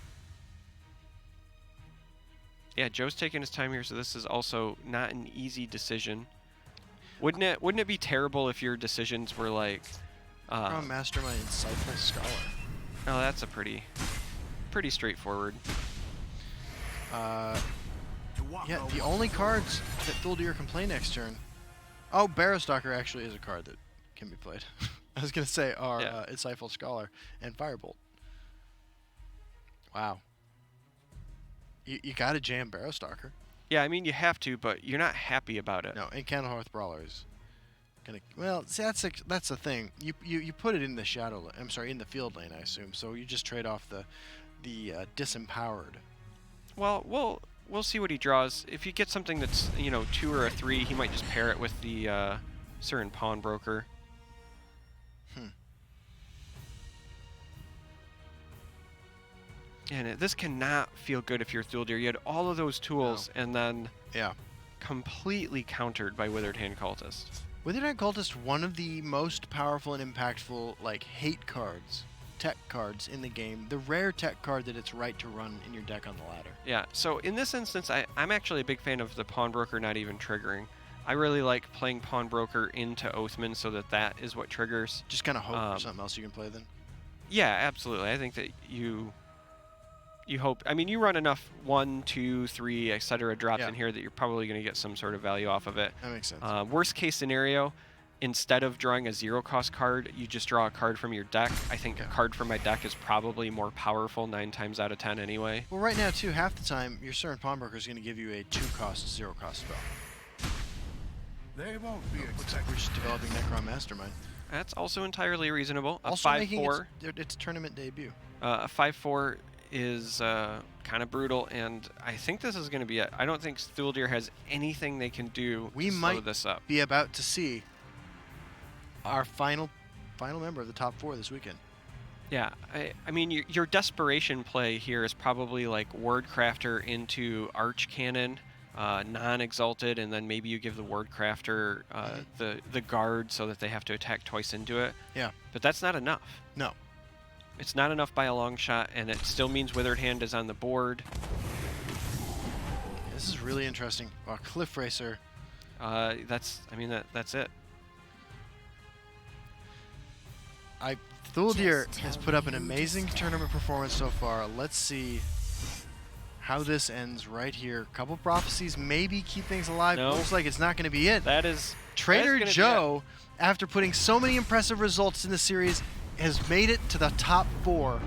Speaker 2: Yeah, Joe's taking his time here, so this is also not an easy decision. Wouldn't it be terrible if your decisions were like...
Speaker 1: From Mastermind, Insightful Scholar.
Speaker 2: Oh, that's a pretty straightforward.
Speaker 1: Yeah, the only cards that Thuldir can play next turn Oh, Barrowstalker actually is a card that can be played. I was gonna say our
Speaker 2: Yeah.
Speaker 1: Insightful Scholar and Firebolt. Wow. You gotta jam Barrowstalker.
Speaker 2: Yeah, I mean you have to, but you're not happy about it.
Speaker 1: No, and Candlehearth Brawler is gonna. Well, see, that's the thing. You put it in the shadow. I'm sorry, in the field lane, I assume. So you just trade off the disempowered.
Speaker 2: Well, we'll see what he draws. If you get something that's 2 or a 3, he might just pair it with the certain Pawnbroker. And this cannot feel good if you're Thuldir. You had all of those tools, and then
Speaker 1: Yeah.
Speaker 2: completely countered by Withered Hand Cultist.
Speaker 1: Withered Hand Cultist, one of the most powerful and impactful hate cards, tech cards in the game. The rare tech card that it's right to run in your deck on the ladder.
Speaker 2: Yeah, so in this instance, I'm actually a big fan of the Pawnbroker not even triggering. I really like playing Pawnbroker into Oathman so that is what triggers.
Speaker 1: Just kind of hope for something else you can play then.
Speaker 2: Yeah, absolutely. I think that you hope. I mean, you run enough 1, 2, 3, etc. drops in here that you're probably going to get some sort of value off of it.
Speaker 1: That makes sense.
Speaker 2: Worst case scenario, instead of drawing a 0-cost card, you just draw a card from your deck. I think a card from my deck is probably more powerful 9 times out of 10 anyway.
Speaker 1: Well, right now, too, half the time, your Certain Pawnbroker is going to give you a 2-cost, 0-cost spell.
Speaker 5: They won't be
Speaker 1: Looks like we're just developing Necron Mastermind.
Speaker 2: That's also entirely reasonable. A
Speaker 1: Also making
Speaker 2: 5/4.
Speaker 1: its tournament debut.
Speaker 2: A 5/4 is kind of brutal, and I think this is going to be it. I don't think Thuldir has anything they can do
Speaker 1: We
Speaker 2: to slow
Speaker 1: might
Speaker 2: this up.
Speaker 1: be about to see our final member of the top 4 this weekend.
Speaker 2: Yeah, I mean, your desperation play here is probably like Wordcrafter into Arch Cannon, non-exalted, and then maybe you give the Wordcrafter the guard so that they have to attack twice into it.
Speaker 1: Yeah.
Speaker 2: But that's not enough.
Speaker 1: No.
Speaker 2: It's not enough by a long shot, and it still means Withered Hand is on the board.
Speaker 1: This is really interesting. Wow, Cliff Racer.
Speaker 2: That's it.
Speaker 1: Thuldir has put up an amazing tournament performance so far. Let's see how this ends right here. Couple prophecies maybe keep things alive.
Speaker 2: No.
Speaker 1: Looks like it's not going to be it.
Speaker 2: That is
Speaker 1: Traitor-Joe, after putting so many impressive results in the series, has made it to the top 4.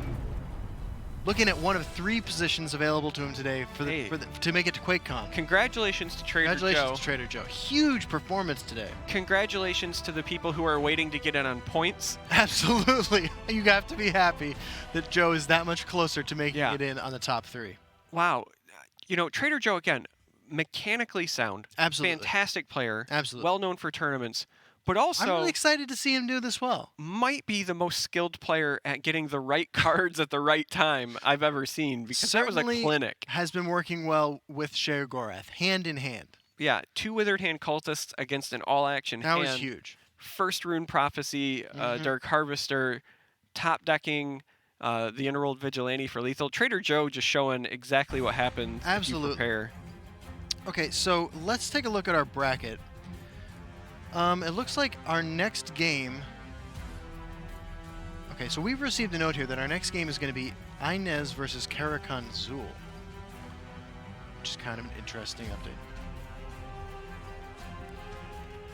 Speaker 1: Looking at one of 3 positions available to him today to make it to QuakeCon.
Speaker 2: Congratulations to Traitor-Joe.
Speaker 1: Congratulations to Traitor-Joe. Huge performance today.
Speaker 2: Congratulations to the people who are waiting to get in on points.
Speaker 1: Absolutely. You have to be happy that Joe is that much closer to making it in on the top 3.
Speaker 2: Wow. Traitor-Joe, again, mechanically sound.
Speaker 1: Absolutely.
Speaker 2: Fantastic player.
Speaker 1: Absolutely.
Speaker 2: Well known for tournaments. But also
Speaker 1: I'm really excited to see him do this well.
Speaker 2: might be the most skilled player at getting the right cards at the right time I've ever seen, because that was a clinic.
Speaker 1: Has been working well with Sheogorath, hand in hand.
Speaker 2: Yeah, 2 Withered Hand Cultists against an all-action hand.
Speaker 1: That was huge.
Speaker 2: First Rune Prophecy, Dark Harvester, top decking the Enrolled Vigilante for lethal. Traitor-Joe just showing exactly what happens
Speaker 1: Absolutely.
Speaker 2: if you prepare.
Speaker 1: Okay, so let's take a look at our bracket. It looks like our next game... Okay, so we've received a note here that our next game is going to be Inez versus Karakan Zul, which is kind of an interesting update.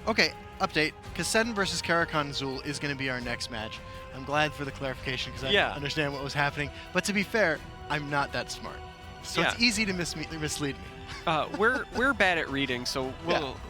Speaker 1: Okay, update. Kassedin versus Karakan Zul is going to be our next match. I'm glad for the clarification because I didn't understand what was happening. But to be fair, I'm not that smart. So it's easy to mislead me.
Speaker 2: We're bad at reading, so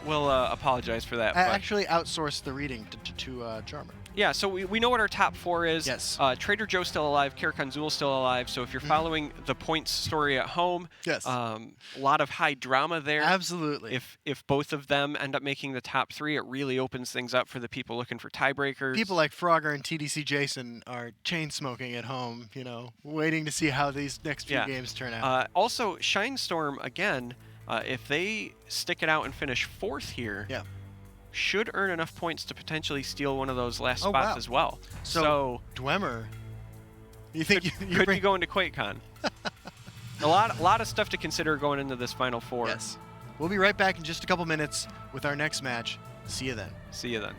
Speaker 2: we'll apologize for that.
Speaker 1: I actually outsourced the reading to Charmer.
Speaker 2: Yeah, so we know what our top 4 is.
Speaker 1: Yes.
Speaker 2: Traitor-Joe's still alive, Karakan Zul's still alive, so if you're following the points story at home,
Speaker 1: Yes.
Speaker 2: A lot of high drama there.
Speaker 1: Absolutely.
Speaker 2: If both of them end up making the top 3, it really opens things up for the people looking for tiebreakers.
Speaker 1: People like Frogger and TDC Jason are chain smoking at home, waiting to see how these next few games turn out.
Speaker 2: Also, Shinestorm, again, if they stick it out and finish 4th here, should earn enough points to potentially steal one of those last spots as well. So
Speaker 1: Dwemer, you think
Speaker 2: could be going to QuakeCon. a lot of stuff to consider going into this Final 4.
Speaker 1: Yes. We'll be right back in just a couple minutes with our next match. See you then.
Speaker 2: See you then.